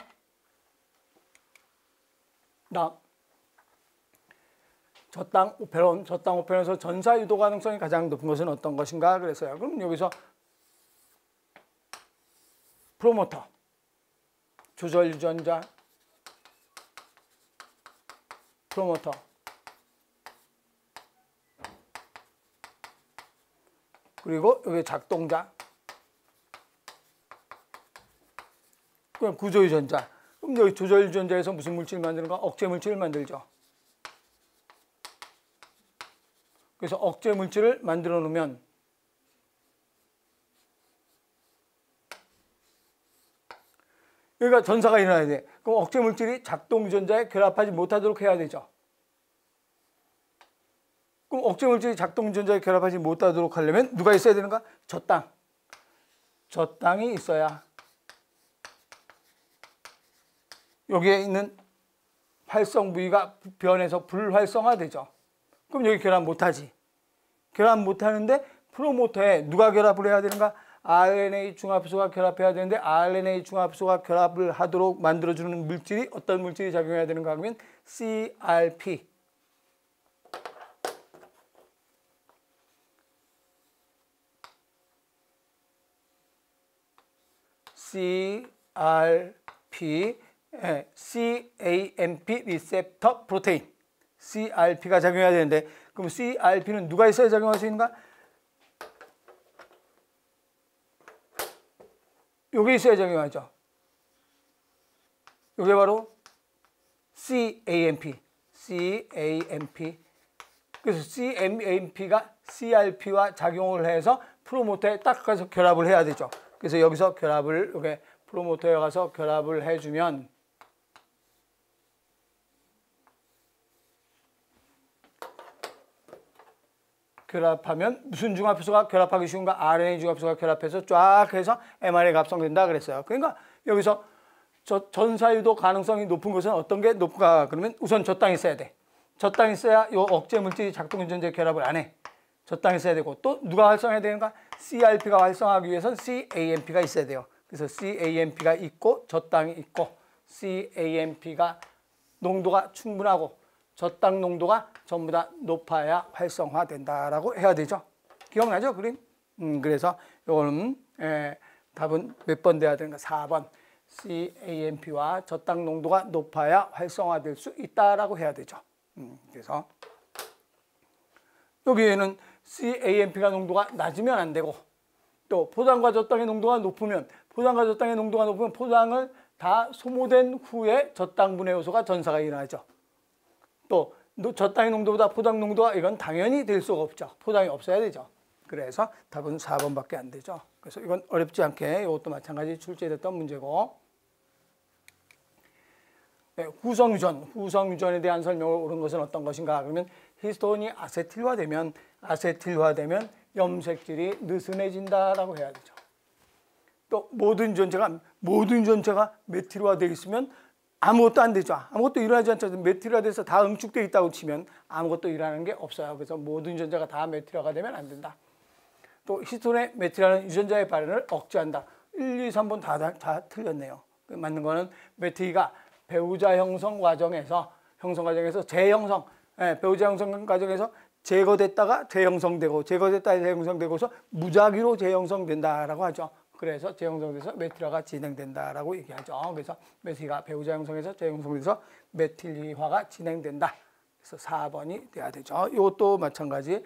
다음 저땅 오페론에서 전사 유도 가능성이 가장 높은 것은 어떤 것인가 그랬어요. 그럼 여기서 프로모터, 조절 유전자, 프로모터, 그리고 여기 작동자, 그럼 구조 유전자. 그럼 여기 조절 유전자에서 무슨 물질을 만드는가? 억제 물질을 만들죠. 그래서 억제 물질을 만들어 놓으면 여기가 전사가 일어나야 돼. 그럼 억제 물질이 작동 유전자에 결합하지 못하도록 해야 되죠. 그럼 억제 물질이 작동 유전자에 결합하지 못하도록 하려면 누가 있어야 되는가? 저땅이 있어야 여기에 있는 활성 부위가 변해서 불활성화되죠. 그럼 여기 결합 못하지. 결합 못하는데 프로모터에 누가 결합을 해야 되는가? RNA 중합소가 결합해야 되는데 RNA 중합소가 결합을 하도록 만들어주는 물질이 어떤 물질이 작용해야 되는가 하면 CRP. CAMP 리셉터 프로테인. CRP가 작용해야 되는데 그럼 CRP는 누가 있어야 작용할 수 있는가? 요게 있어야 작용하죠. 요게 바로 CAMP. 그래서 CAMP가 CRP와 작용을 해서 프로모터에 딱 가서 결합을 해야 되죠. 그래서 여기서 결합을, 요게 프로모터에 가서 결합을 해주면 결합하면 무슨 중합소가 결합하기 쉬운가? RNA 중합소가 결합해서 쫙 해서 mRNA가 합성된다 그랬어요. 그러니까 여기서 전사유도 가능성이 높은 것은 어떤 게 높은가? 그러면 우선 저땅이 있어야 돼. 저땅이 있어야 요 억제 물질이 작동전제 결합을 안 해. 저땅이 있어야 되고 또 누가 활성해야 되는가? CRP가 활성하기 위해서는 CAMP가 있어야 돼요. 그래서 CAMP가 있고 저땅이 있고 CAMP가 농도가 충분하고 저땅 농도가 전부 다 높아야 활성화된다라고 해야 되죠. 기억나죠? 그림? 그래서 요거는 답은 몇 번 돼야 되는가? 4번. CAMP와 저땅 농도가 높아야 활성화될 수 있다라고 해야 되죠. 그래서 여기에는 CAMP가 농도가 낮으면 안 되고 또 포당과 저땅의 농도가 높으면 포당을 다 소모된 후에 저땅분해 요소가 전사가 일어나죠. 또 저땅의 농도보다 포당 농도가 이건 당연히 될 수가 없죠. 포당이 없어야 되죠. 그래서 답은 4번밖에 안 되죠. 그래서 이건 어렵지 않게 이것도 마찬가지 출제됐던 문제고. 네, 후성유전에 대한 설명을 옳은 것은 어떤 것인가? 그러면 히스톤이 아세틸화되면 염색질이 느슨해진다라고 해야 되죠. 또 모든 유전체가 메틸화되어 있으면 아무것도 안 되죠. 아무것도 일어나지 않죠. 메틸화돼서 다 응축되어 있다고 치면 아무것도 일어나는 게 없어요. 그래서 모든 유전자가 다 메틸화가 되면 안 된다. 또 히스톤의 메틸화는 유전자의 발현을 억제한다. 1, 2, 3번 다 틀렸네요. 맞는 거는 메틸이 배우자 형성 과정에서 재형성, 배우자 형성 과정에서 제거됐다가 재형성되고서 무작위로 재형성된다라고 하죠. 그래서 재형성돼서 메틸화가 진행된다라고 얘기하죠. 그래서 메틸이 배우자 형성에서 재형성돼서 메틸화가 진행된다. 그래서 4번이 돼야 되죠. 이것도 마찬가지.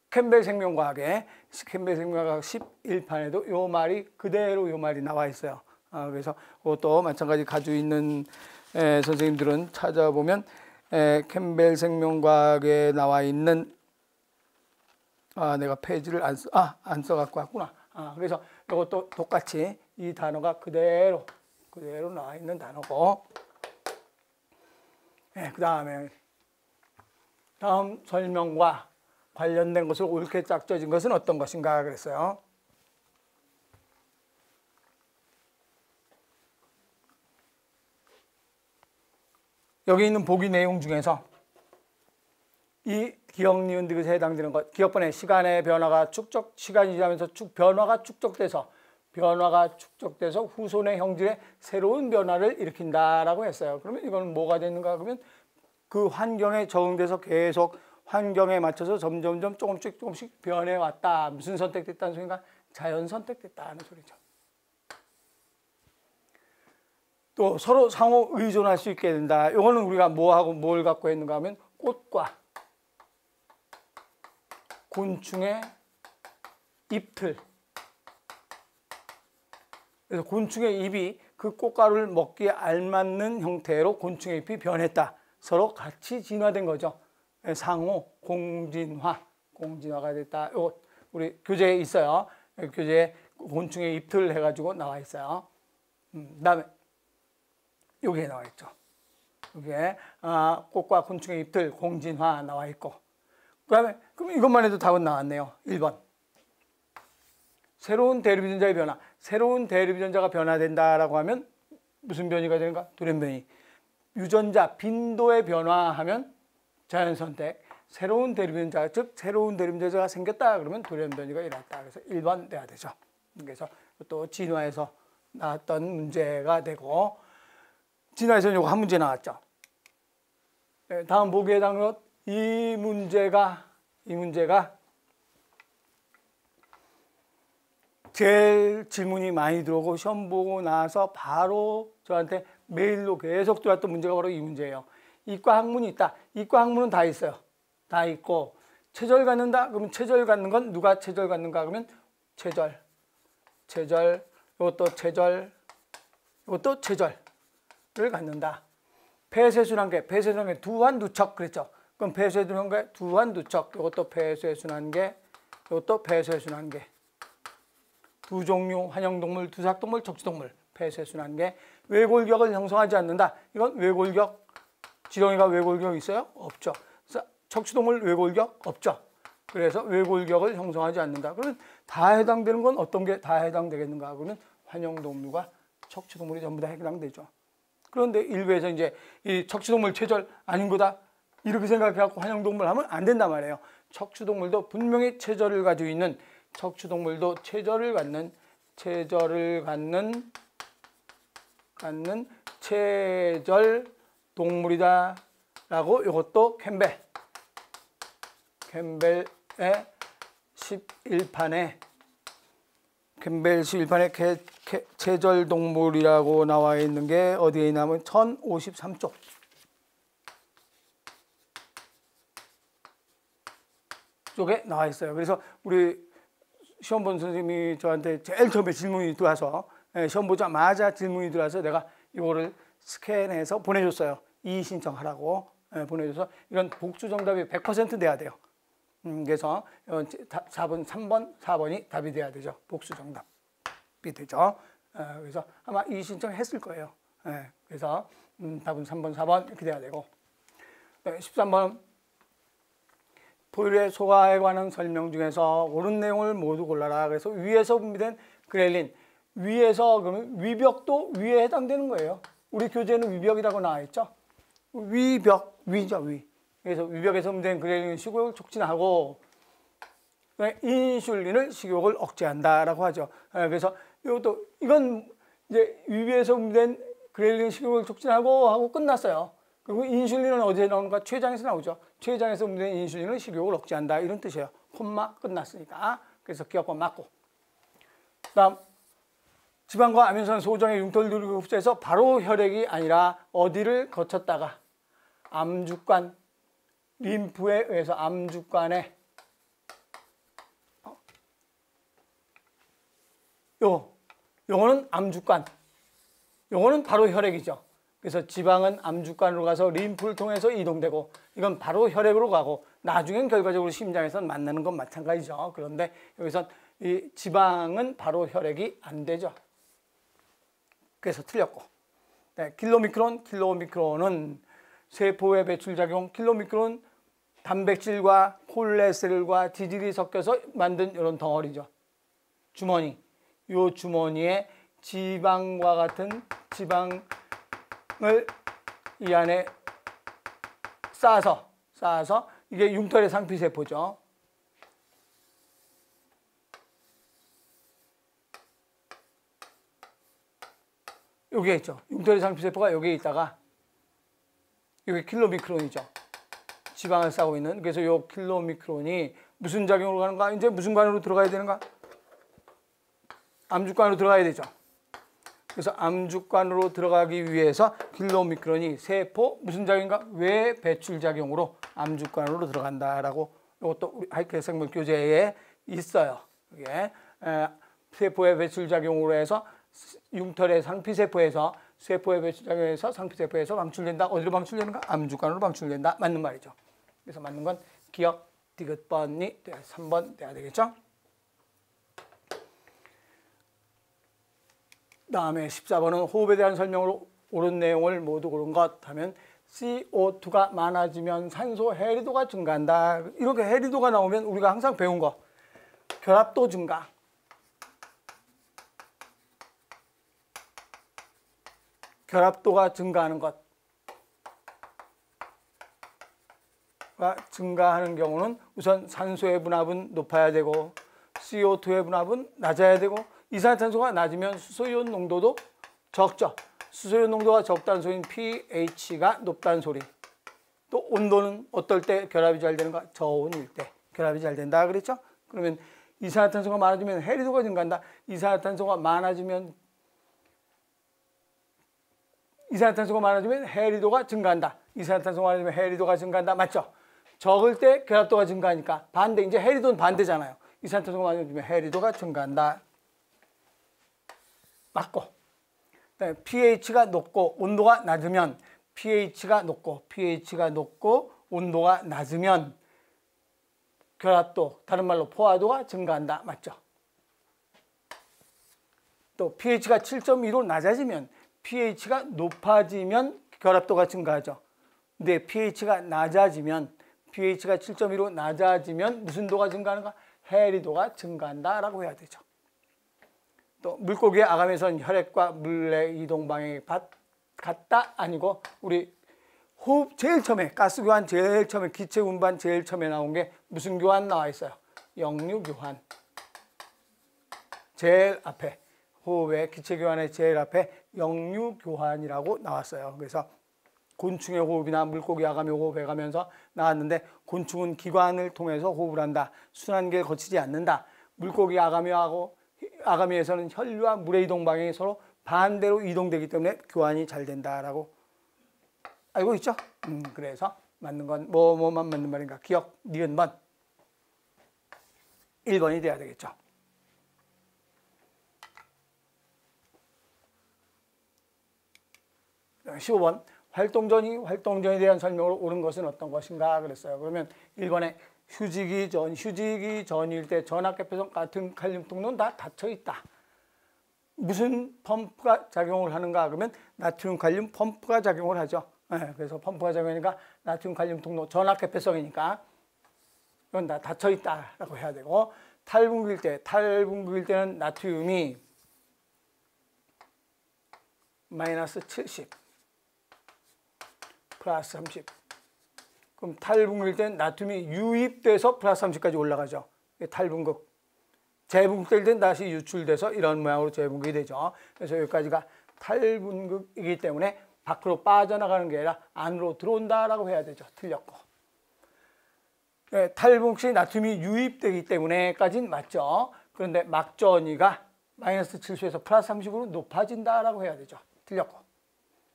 캠벨 생명과학의 11판에도 요 말이 그대로 요 말이 나와 있어요. 그래서 그것도 마찬가지 가지고 있는 선생님들은 찾아보면 캠벨 생명과학에 나와 있는 내가 페이지를 안 써갖고 왔구나. 그래서 이것도 똑같이 이 단어가 그대로 나와 있는 단어고. 그 다음 설명과 관련된 것을 옳게 짝져진 것은 어떤 것인가 그랬어요. 여기 있는 보기 내용 중에서 이 기억, 니은, 디귿에 해당되는 것, 기억번의 시간의 변화가 시간이 지나면서 변화가 축적돼서 후손의 형질에 새로운 변화를 일으킨다라고 했어요. 그러면 이건 뭐가 되는가? 그러면 그 환경에 적응돼서 계속 환경에 맞춰서 점점점 조금씩 변해왔다. 무슨 선택됐다는 소리인가? 자연 선택됐다는 소리죠. 또 서로 상호 의존할 수 있게 된다. 이거는 우리가 뭐하고 뭘 갖고 있는가 하면 꽃과 곤충의 잎틀. 그래서 곤충의 잎이 그 꽃가루를 먹기에 알맞는 형태로 곤충의 잎이 변했다. 서로 같이 진화된 거죠. 상호 공진화가 됐다. 이거 우리 교재에 있어요. 교재에 곤충의 잎틀 해가지고 나와 있어요. 그다음에 여기에 나와 있죠. 여기에 꽃과 곤충의 잎틀 공진화 나와 있고. 그다음에 그럼 이것만 해도 답은 나왔네요. 1번. 새로운 대립유전자의 변화. 새로운 대립유전자가 변화된다라고 하면 무슨 변이가 되는가? 돌연변이. 유전자 빈도의 변화하면 자연선택. 새로운 대립유전자, 즉 새로운 대립유전자가 생겼다 그러면 돌연변이가 일어났다. 그래서 1번 돼야 되죠. 그래서 또 진화에서 나왔던 문제가 되고, 진화에서는 요거 한 문제 나왔죠. 네, 다음 보기에 해당하는 것, 이 문제가 제일 질문이 많이 들어오고 시험 보고 나서 바로 저한테 메일로 계속 들어왔던 문제가 바로 이 문제예요. 이과 학문이 있다. 이과 학문은 다 있어요. 다 있고 체절 갖는다? 그러면 체절 갖는 건 누가 체절 갖는가? 그러면 체절, 이것도 체절을 갖는다. 폐쇄순환계, 두환 누척 그랬죠. 그럼 폐쇄순환계, 두환 누척, 이것도 폐쇄순환계, 이것도 폐쇄순환계. 두 종류, 환영동물, 두삭동물, 척추동물, 폐쇄순환계. 외골격을 형성하지 않는다. 이건 외골격, 지렁이가 외골격 있어요? 없죠. 척추동물 외골격 없죠. 그래서 외골격을 형성하지 않는다. 그러면 다 해당되는 건 어떤 게 다 해당되겠는가? 그러면 환영동물과 척추동물이 전부 다 해당되죠. 그런데 일부에서 이제 이 척추동물 체절 아닌 거다 이렇게 생각해갖고 환영동물 하면 안 된단 말이에요. 척추동물도 분명히 체절을 가지고 있는, 척추동물도 체절을 갖는 체절 동물이다라고 이것도 캠벨의 11판에 체절 동물이라고 나와 있는 게 어디에 있냐면 1053쪽. 쪽에 나와 있어요. 그래서 우리 시험 본 선생님이 저한테 제일 처음에 질문이 들어와서, 시험 보자마자 질문이 들어와서 내가 이거를 스캔해서 보내줬어요. 이의 신청하라고 보내줘서 이건 복수 정답이 100% 돼야 돼요. 그래서 4번이 답이 돼야 되죠. 복수 정답이 되죠. 그래서 아마 이의 신청했을 거예요. 그래서 답은 3번, 4번 이렇게 돼야 되고, 13번 포유류의 소화에 관한 설명 중에서 옳은 내용을 모두 골라라. 그래서 위에서 분비된 그렐린, 위에서 그러면 위벽도 위에 해당되는 거예요. 우리 교재는 위벽이라고 나와 있죠. 위벽, 위죠, 위. 그래서 위벽에서 분비된 그렐린 식욕을 촉진하고 인슐린을 식욕을 억제한다라고 하죠. 그래서 이건 이제 위에서 분비된 그렐린 식욕을 촉진하고 하고 끝났어요. 그리고 인슐린은 어디에 나오는가? 췌장에서 나오죠. 췌장에서 분비된 인슐린은 식욕을 억제한다 이런 뜻이에요. 콤마 끝났으니까. 그래서 기억번 맞고. 다음 지방과 아민선 소정의 융털들을 흡수해서 바로 혈액이 아니라 어디를 거쳤다가 암주관, 림프에 의해서 암주관에 요거는 암주관, 요거는 바로 혈액이죠. 그래서 지방은 암주관으로 가서 림프를 통해서 이동되고 이건 바로 혈액으로 가고 나중엔 결과적으로 심장에서 만나는 건 마찬가지죠. 그런데 여기선 이 지방은 바로 혈액이 안 되죠. 그래서 틀렸고, 킬로미크론은 세포의 배출작용, 킬로미크론 단백질과 콜레스테롤과 지질이 섞여서 만든 이런 덩어리죠. 주머니. 이 주머니에 지방과 같은 지방을 이 안에 쌓아서 이게 융털의 상피세포죠. 여기에 있죠. 융털의 상피세포가 여기에 있다가 여기 킬로미크론이죠. 지방을 싸고 있는. 그래서 이 킬로미크론이 무슨 작용으로 가는가? 이제 무슨 관으로 들어가야 되는가? 암주관으로 들어가야 되죠. 그래서 암주관으로 들어가기 위해서 킬로미크론이 세포 무슨 작용인가? 외 배출 작용으로 암주관으로 들어간다라고 이것도 우리 하이케 생물 교재에 있어요. 이게 세포의 배출 작용으로 해서 융털의 상피세포에서 세포의 배출 작용에서 상피세포에서 방출된다. 어디로 방출되는가? 암주관으로 방출된다. 맞는 말이죠. 그래서 맞는 건 기억 디귿번이 3번 돼야 되겠죠? 다음에 14번은 호흡에 대한 설명으로 옳은 내용을 모두 고른 것 하면 CO2가 많아지면 산소 해리도가 증가한다. 이렇게 해리도가 나오면 우리가 항상 배운 거 결합도 증가, 결합도가 증가하는 것가 증가하는 경우는 우선 산소의 분압은 높아야 되고 CO2의 분압은 낮아야 되고 이산화탄소가 낮으면 수소이온 농도도 적죠. 수소이온 농도가 적다는 소리는 pH가 높다는 소리. 또 온도는 어떨 때 결합이 잘 되는가? 저온일 때 결합이 잘 된다 그랬죠. 그러면 이산화탄소가 많아지면 해리도가 증가한다. 이산화탄소가 많아지면 해리도가 증가한다. 이산화탄소가 많아지면 해리도가 증가한다. 맞죠? 적을 때 결합도가 증가하니까 반대. 이제 해리도는 반대잖아요. 이산화탄소가 많아지면 해리도가 증가한다. 맞고. 그다음에 pH가 높고 온도가 낮으면 pH가 높고 온도가 낮으면 결합도, 다른 말로 포화도가 증가한다. 맞죠? 또 pH가 7.2로 낮아지면 pH가 높아지면 결합도가 증가하죠. 근데 pH가 7.2로 낮아지면 무슨 도가 증가하는가? 해리도가 증가한다 라고 해야 되죠. 또 물고기의 아감에선 혈액과 물의 이동 방향이 같다? 아니고 우리 호흡 제일 처음에 가스 교환 제일 처음에 기체 운반 제일 처음에 나온 게 무슨 교환 나와 있어요? 역류 교환. 제일 앞에 호흡의 기체 교환의 제일 앞에 역류 교환이라고 나왔어요. 그래서 곤충의 호흡이나 물고기 아감의 호흡에 가면서 나왔는데 곤충은 기관을 통해서 호흡을 한다. 순환기를 거치지 않는다. 물고기 아가미에서는 혈류와 물의 이동 방향이 서로 반대로 이동되기 때문에 교환이 잘 된다라고 알고 있죠? 그래서 맞는 건 뭐만 맞는 말인가? 기억, 니은 번. 1번이 돼야 되겠죠. 15번. 활동전에 대한 설명으로 옳은 것은 어떤 것인가 그랬어요. 그러면 1번에 휴지기 전일 때 전압계표성 같은 칼륨 통로는 다 닫혀 있다. 무슨 펌프가 작용을 하는가 그러면 나트륨 칼륨 펌프가 작용을 하죠. 네, 그래서 펌프가 작용하니까 나트륨 칼륨 통로 전압계표성이니까 이건 다 닫혀 있다라고 해야 되고 탈분구일 때는 나트륨이 마이너스 70 플러스 30. 그럼 탈분구일 때는 나트륨이 유입돼서 플러스 30까지 올라가죠. 탈분극. 재분극될 때는 다시 유출돼서 이런 모양으로 재분극이 되죠. 그래서 여기까지가 탈분극이기 때문에 밖으로 빠져나가는 게 아니라 안으로 들어온다라고 해야 되죠. 틀렸고. 네, 탈분극 시 나트륨이 유입되기 때문에까지는 맞죠. 그런데 막전이가 마이너스 70에서 플러스 30으로 높아진다라고 해야 되죠. 틀렸고.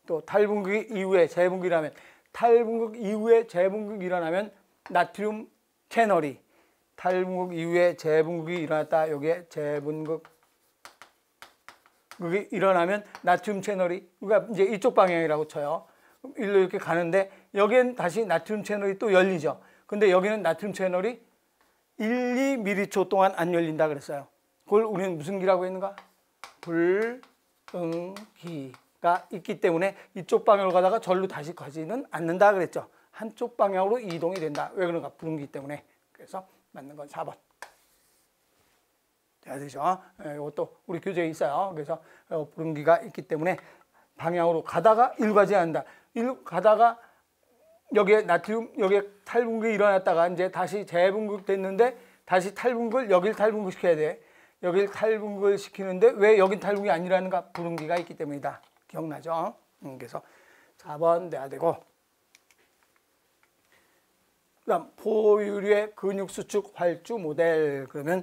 또 탈분극 이후에 재분극이라면 탈분극 이후에 재분극이 일어나면 나트륨 채널이 탈분극 이후에 재분극이 일어났다. 여기에 재분극이 일어나면 나트륨 채널이 우리가 이제 이쪽 방향이라고 쳐요. 일로 이렇게 가는데 여기엔 다시 나트륨 채널이 또 열리죠. 근데 여기는 나트륨 채널이 1~2m초 동안 안 열린다 그랬어요. 그걸 우리는 무슨 기라고 했는가? 불응기가 있기 때문에 이쪽 방향으로 가다가 절로 다시 가지는 않는다 그랬죠. 한쪽 방향으로 이동이 된다. 왜 그런가? 불응기 때문에. 그래서 맞는 건 4번. 돼야 되죠. 이것도 우리 교재에 있어요. 그래서 불응기가 있기 때문에 방향으로 가다가 일로 가지 않는다. 일로 가다가 여기에 나트륨, 여기에 탈분극이 일어났다가 이제 다시 재분극 됐는데 다시 탈분극을 여길 탈분극 시켜야 돼. 여길 탈분극을 시키는데 왜 여긴 탈분극이 안 일어나는가? 불응기가 있기 때문이다. 기억나죠? 그래서 4번 돼야 되고. 그다음 포유류의 근육수축 활주 모델. 그러면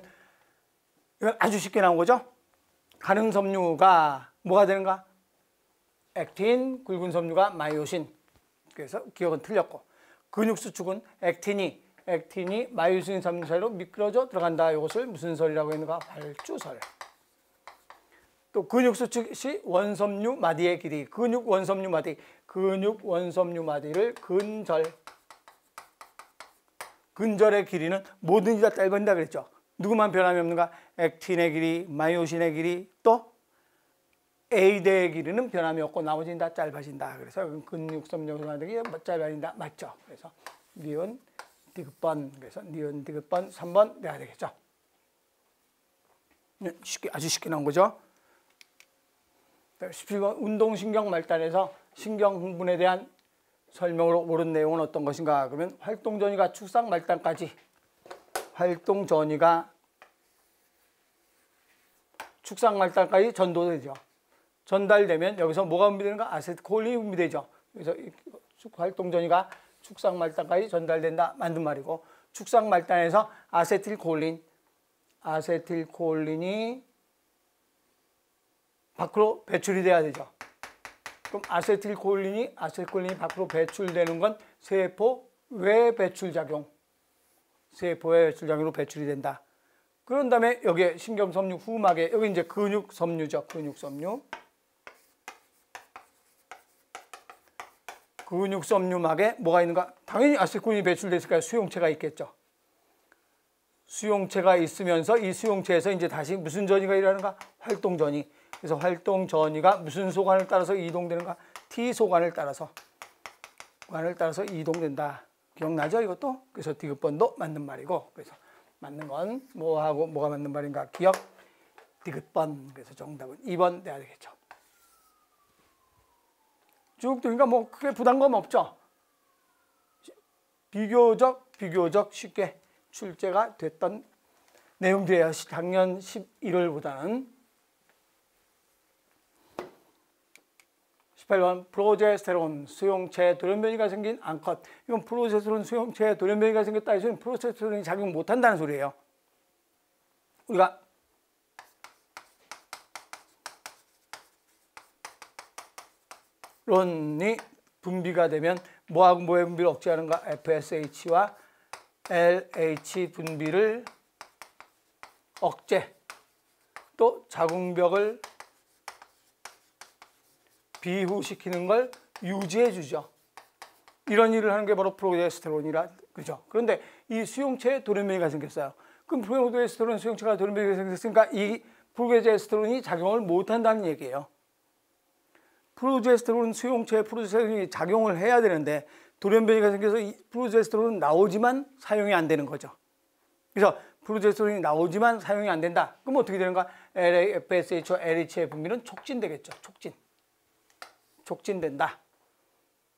이건 아주 쉽게 나온 거죠. 가는 섬유가 뭐가 되는가? 액틴, 굵은 섬유가 마이오신. 그래서 기억은 틀렸고 근육수축은 액틴이 마이오신 섬유 사이로 미끄러져 들어간다. 이것을 무슨 설이라고 했는가? 활주설. 또 근육수축 시 원섬유 마디의 길이, 근육 원섬유 마디를 근절의 길이는 뭐든지 다 짧아진다 그랬죠. 누구만 변함이 없는가? 액틴의 길이, 마이오신의 길이, 또 A대의 길이는 변함이 없고 나머지는 다 짧아진다. 그래서 근육섬유 마디가 짧아진다. 맞죠? 그래서 니은 디귿번, 그래서 니은 디귿번 3번 내야 되겠죠. 쉽게, 아주 쉽게 나온 거죠. 17번 운동신경 말단에서 신경 흥분에 대한 설명으로 옳은 내용은 어떤 것인가? 그러면 활동 전이가 축상 말단까지 활동 전이가 축상 말단까지 전도되죠. 전달되면 여기서 뭐가 분비되는가? 아세틸콜린이 분비되죠. 그래서 활동 전이가 축상 말단까지 전달된다 만든 말이고 축상 말단에서 아세틸콜린이 밖으로 배출이 돼야 되죠. 그럼 아세틸콜린이 밖으로 배출되는 건 세포 외 배출 작용, 세포의 배출 작용으로 배출이 된다. 그런 다음에 여기에 신경섬유 후막에 여기 이제 근육섬유죠. 근육섬유막에 뭐가 있는가? 당연히 아세틸콜린이 배출됐으니까 수용체가 있겠죠. 수용체가 있으면서 이 수용체에서 이제 다시 무슨 전이가 일어나는가? 활동 전이. 그래서 활동 전이가 무슨 소관을 따라서 이동되는가? T 소관을 따라서 이동된다. 기억나죠? 이것도? 그래서 디귿번도 맞는 말이고, 그래서 맞는 건 뭐하고 뭐가 맞는 말인가? 기억, 디귿번. 그래서 정답은 2번 돼야 되겠죠. 쭉 들으니까 뭐 크게 부담감 없죠? 비교적 쉽게 출제가 됐던 내용들이에요. 작년 11월보다는. 18번 프로제스테론 수용체 돌연변이가 생긴 암컷. 이건 프로제스테론 수용체에 돌연변이가 생겼다 해서 프로제스테론이 작용 못한다는 소리예요. 우리가 론이 분비가 되면 뭐하고 뭐의 분비를 억제하는가? FSH와 LH 분비를 억제, 또 자궁벽을 비후시키는 걸 유지해 주죠. 이런 일을 하는 게 바로 프로제스테론이라 그죠. 그런데 이 수용체에 돌연변이가 생겼어요. 그럼 프로제스테론 수용체가 돌연변이가 생겼으니까 이 프로제스테론이 작용을 못 한다는 얘기예요. 프로제스테론 수용체에 프로제스테론이 작용을 해야 되는데 돌연변이가 생겨서 이 프로제스테론은 나오지만 사용이 안 되는 거죠. 그래서 프로제스테론이 나오지만 사용이 안 된다. 그럼 어떻게 되는가? FSH와 LH의 분비는 촉진되겠죠. 촉진된다.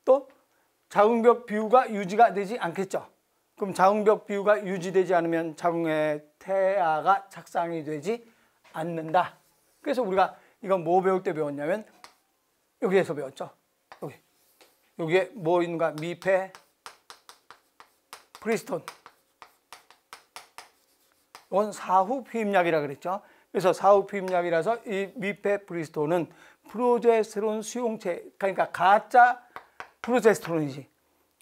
또 자궁벽 비우가 유지가 되지 않겠죠. 그럼 자궁벽 비우가 유지되지 않으면 자궁의 태아가 착상이 되지 않는다. 그래서 우리가 이건 뭐 배울 때 배웠냐면 여기에서 배웠죠. 여기에 뭐 있는가? 미페, 프리스톤. 이건 사후 피임약이라 그랬죠. 그래서 사후 피임약이라서 이 미페, 프리스톤은 프로제스테론 수용체, 그러니까 가짜 프로제스테론이지.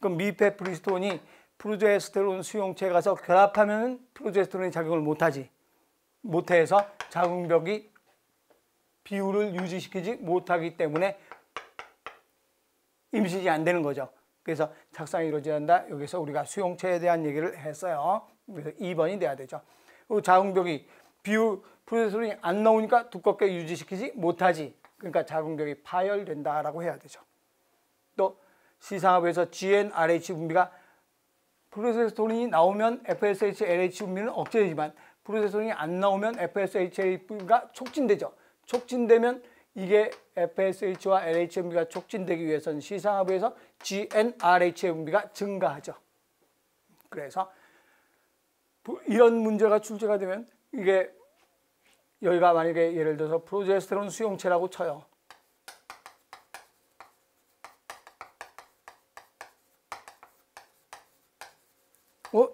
그럼 미페, 프리스톤이 프로제스테론 수용체에 가서 결합하면 프로제스테론이 작용을 못해서 자궁벽이 비율을 유지시키지 못하기 때문에 임신이 안 되는 거죠. 그래서 착상이 이루어져야 한다. 여기서 우리가 수용체에 대한 얘기를 했어요. 그래서 2번이 돼야 되죠. 그리고 자궁벽이 프로제스테론이 안 나오니까 두껍게 유지시키지 못하지. 그러니까 자궁벽이 파열된다라고 해야 되죠. 또 시상합에서 GnRH 분비가 프로제스테론이 나오면 FSH, LH 분비는 억제되지만 프로제스테론이 안 나오면 FSH 분비가 촉진되죠. 촉진되면 이게 FSH와 LH 분비가 촉진되기 위해서는 시상하부에서 GnRH의 분비가 증가하죠. 그래서 이런 문제가 출제가 되면 이게 여기가 만약에 예를 들어서 프로제스테론 수용체라고 쳐요.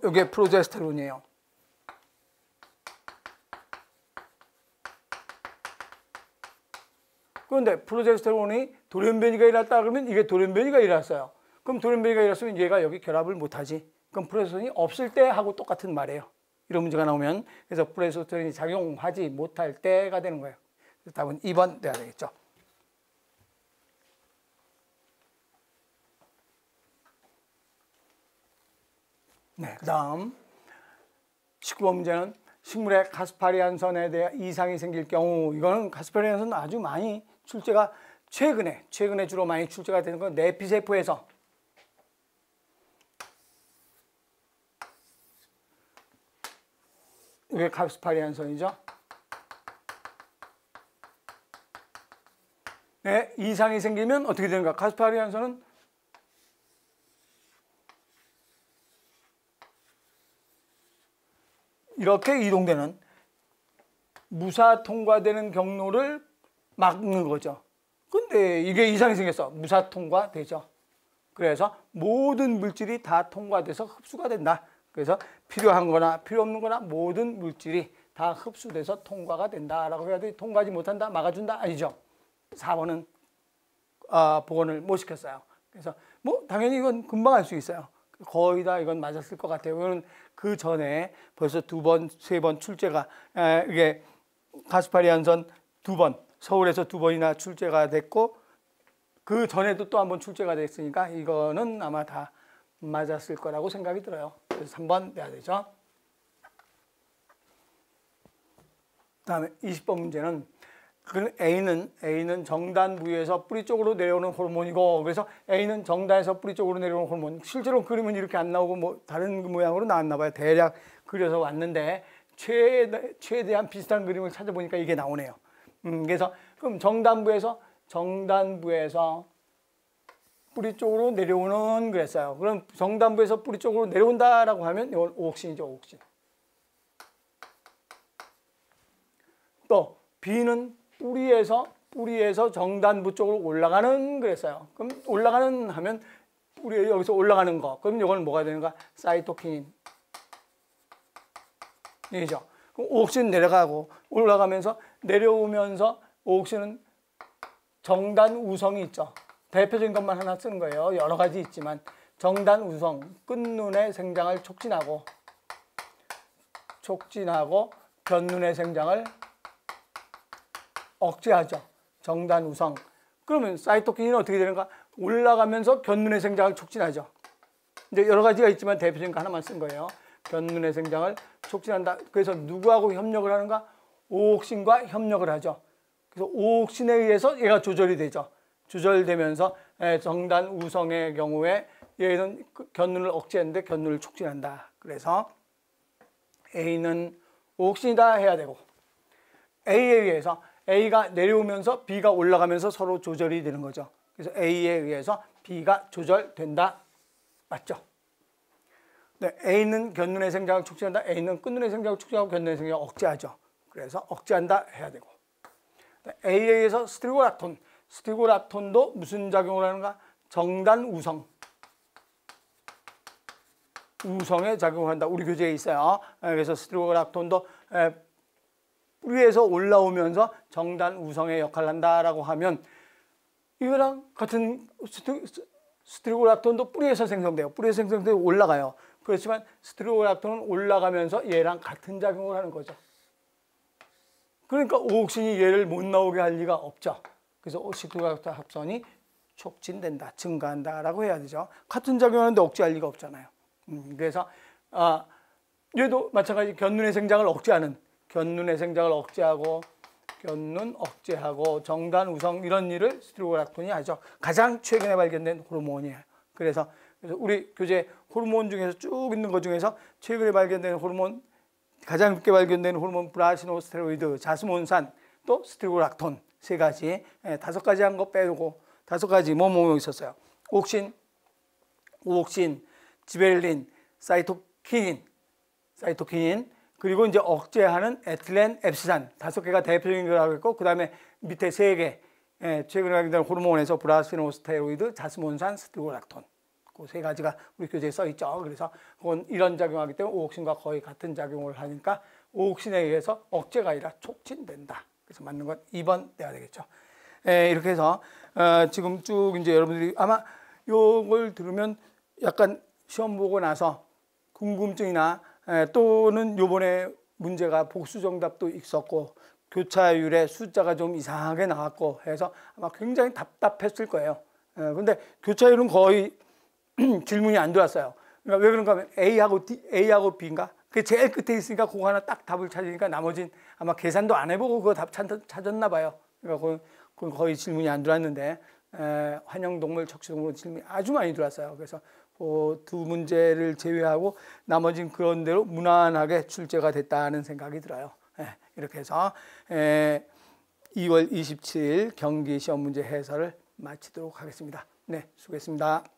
여기에 프로제스테론이에요. 그런데 프로제스테론이 돌연변이가 일어났다 그러면 이게 돌연변이가 일어났어요. 그럼 돌연변이가 일어났으면 얘가 여기 결합을 못하지. 그럼 프로제스테론이 없을 때 하고 똑같은 말이에요. 이런 문제가 나오면 그래서 프로제스테론이 작용하지 못할 때가 되는 거예요. 그래서 답은 2번 돼야 되겠죠. 네, 그 다음 19번 문제는 식물의 가스파리안선에 대해 이상이 생길 경우, 이거는 가스파리안선 아주 많이 출제가 최근에 주로 많이 출제가 되는 건 내피세포에서 이게 가스파리안선이죠. 이상이 생기면 어떻게 되는가? 가스파리안선은 이렇게 이동되는 무사 통과되는 경로를 막는 거죠. 근데 이게 이상이 생겼어. 무사 통과되죠. 그래서 모든 물질이 다 통과돼서 흡수가 된다. 그래서 필요한 거나 필요 없는 거나 모든 물질이 다 흡수돼서 통과가 된다라고 해야 돼. 통과하지 못한다, 막아준다? 아니죠. 4번은 복원을 못 시켰어요. 그래서 뭐 당연히 이건 금방 할 수 있어요. 거의 다 이건 맞았을 것 같아요. 이거는 그 전에 벌써 2번, 3번 출제가 이게 가스파리안선 2번, 서울에서 2번이나 출제가 됐고 그 전에도 또 1번 출제가 됐으니까 이거는 아마 다 맞았을 거라고 생각이 들어요. 그래서 3번 내야 되죠. 다음에 20번 문제는 A는 정단 부위에서 뿌리 쪽으로 내려오는 호르몬이고, 그래서 A는 정단에서 뿌리 쪽으로 내려오는 호르몬. 실제로 그림은 이렇게 안 나오고 뭐 다른 모양으로 나왔나 봐요. 대략 그려서 왔는데 최대한 비슷한 그림을 찾아보니까 이게 나오네요. 그래서 그럼 정단부에서 뿌리 쪽으로 내려오는 그랬어요. 그럼 정단부에서 뿌리 쪽으로 내려온다라고 하면 이건 오옥신이죠, 오옥신. 또 B는 뿌리에서 정단부 쪽으로 올라가는 그랬어요. 그럼 올라가는 하면 뿌리에 여기서 올라가는 거. 그럼 이건 뭐가 되는가? 사이토키닌. 이죠. 그럼 오옥신 내려가고 올라가면서 내려오면서 오옥신은 정단 우성이 있죠. 대표적인 것만 하나 쓰는 거예요. 여러 가지 있지만 정단 우성, 끝눈의 생장을 촉진하고 견눈의 생장을 억제하죠. 정단 우성. 그러면 사이토키닌은 어떻게 되는가? 올라가면서 견눈의 생장을 촉진하죠. 이제 여러 가지가 있지만 대표적인 거 하나만 쓴 거예요. 견눈의 생장을 촉진한다. 그래서 누구하고 협력을 하는가? 오옥신과 협력을 하죠. 그래서 오옥신에 의해서 얘가 조절이 되죠. 조절되면서 정단 우성의 경우에 얘는 견눈을 억제하는데 견눈을 촉진한다. 그래서 A는 오옥신이다 해야 되고, A에 의해서 A가 내려오면서 B가 올라가면서 서로 조절이 되는 거죠. 그래서 A에 의해서 B가 조절된다. 맞죠? 네, A는 견눈의 생장을 촉진한다. A는 끝눈의 생장을 촉진하고 견눈의 생장을 억제하죠. 그래서 억제한다 해야 되고, A에 의해서 스티고라톤도 무슨 작용을 하는가? 정단 우성에 작용을 한다. 우리 교재에 있어요. 그래서 스티고라톤도 뿌리에서 올라오면서 정단 우성의 역할을 한다라고 하면 이거랑 같은 스티고락톤도 뿌리에서 생성돼요. 뿌리에서 생성되고 올라가요. 그렇지만 스티고락톤은 올라가면서 얘랑 같은 작용을 하는 거죠. 그러니까 오옥신이 얘를 못 나오게 할 리가 없죠. 그래서 스티고락톤 합선이 촉진된다, 증가한다라고 해야 되죠. 같은 작용하는데 억제할 리가 없잖아요. 그래서 얘도 마찬가지 견눈의 생장을 억제하는, 견눈의 생장을 억제하고 견눈 억제하고 정단 우성 이런 일을 스티고락톤이 하죠. 가장 최근에 발견된 호르몬이에요. 그래서 우리 교재 호르몬 중에서 쭉 있는 것 중에서 최근에 발견된 호르몬, 가장 늦게 발견된 호르몬 브라시노스테로이드, 자스몬산, 또 스티고락톤 세 가지, 5가지 한 거 빼고 5가지 뭐뭐 있었어요. 오옥신, 지베렐린, 사이토키닌, 그리고 이제 억제하는 에틸렌, 앱시산 5개가 대표적인 거라고 했고, 그 다음에 밑에 3개 최근에 발견된 호르몬에서 브라시노스테로이드, 자스몬산, 스티고락톤 그 3가지가 우리 교재에 써 있죠. 그래서 그건 이런 작용하기 때문에 오옥신과 거의 같은 작용을 하니까 오옥신에 의해서 억제가 아니라 촉진된다. 그래서 맞는 건 2번 돼야 되겠죠. 이렇게 해서 지금 쭉 이제 여러분들이 아마 요걸 들으면 약간 시험 보고 나서 궁금증이나 또는 요번에 문제가 복수 정답도 있었고 교차율의 숫자가 좀 이상하게 나왔고 해서 아마 굉장히 답답했을 거예요. 근데 교차율은 거의 질문이 안 들어왔어요. 그러니까 왜 그런가 하면 A하고 B인가? 그게 제일 끝에 있으니까 그거 하나 딱 답을 찾으니까 나머지는 아마 계산도 안 해보고 그거 답 찾았나 봐요. 그러니까 그건 거의 질문이 안 들어왔는데 환영동물, 척추동물 질문이 아주 많이 들어왔어요. 그래서 그 2문제를 제외하고 나머지는 그런 대로 무난하게 출제가 됐다는 생각이 들어요. 이렇게 해서 2월 27일 경기 시험 문제 해설을 마치도록 하겠습니다. 네, 수고했습니다.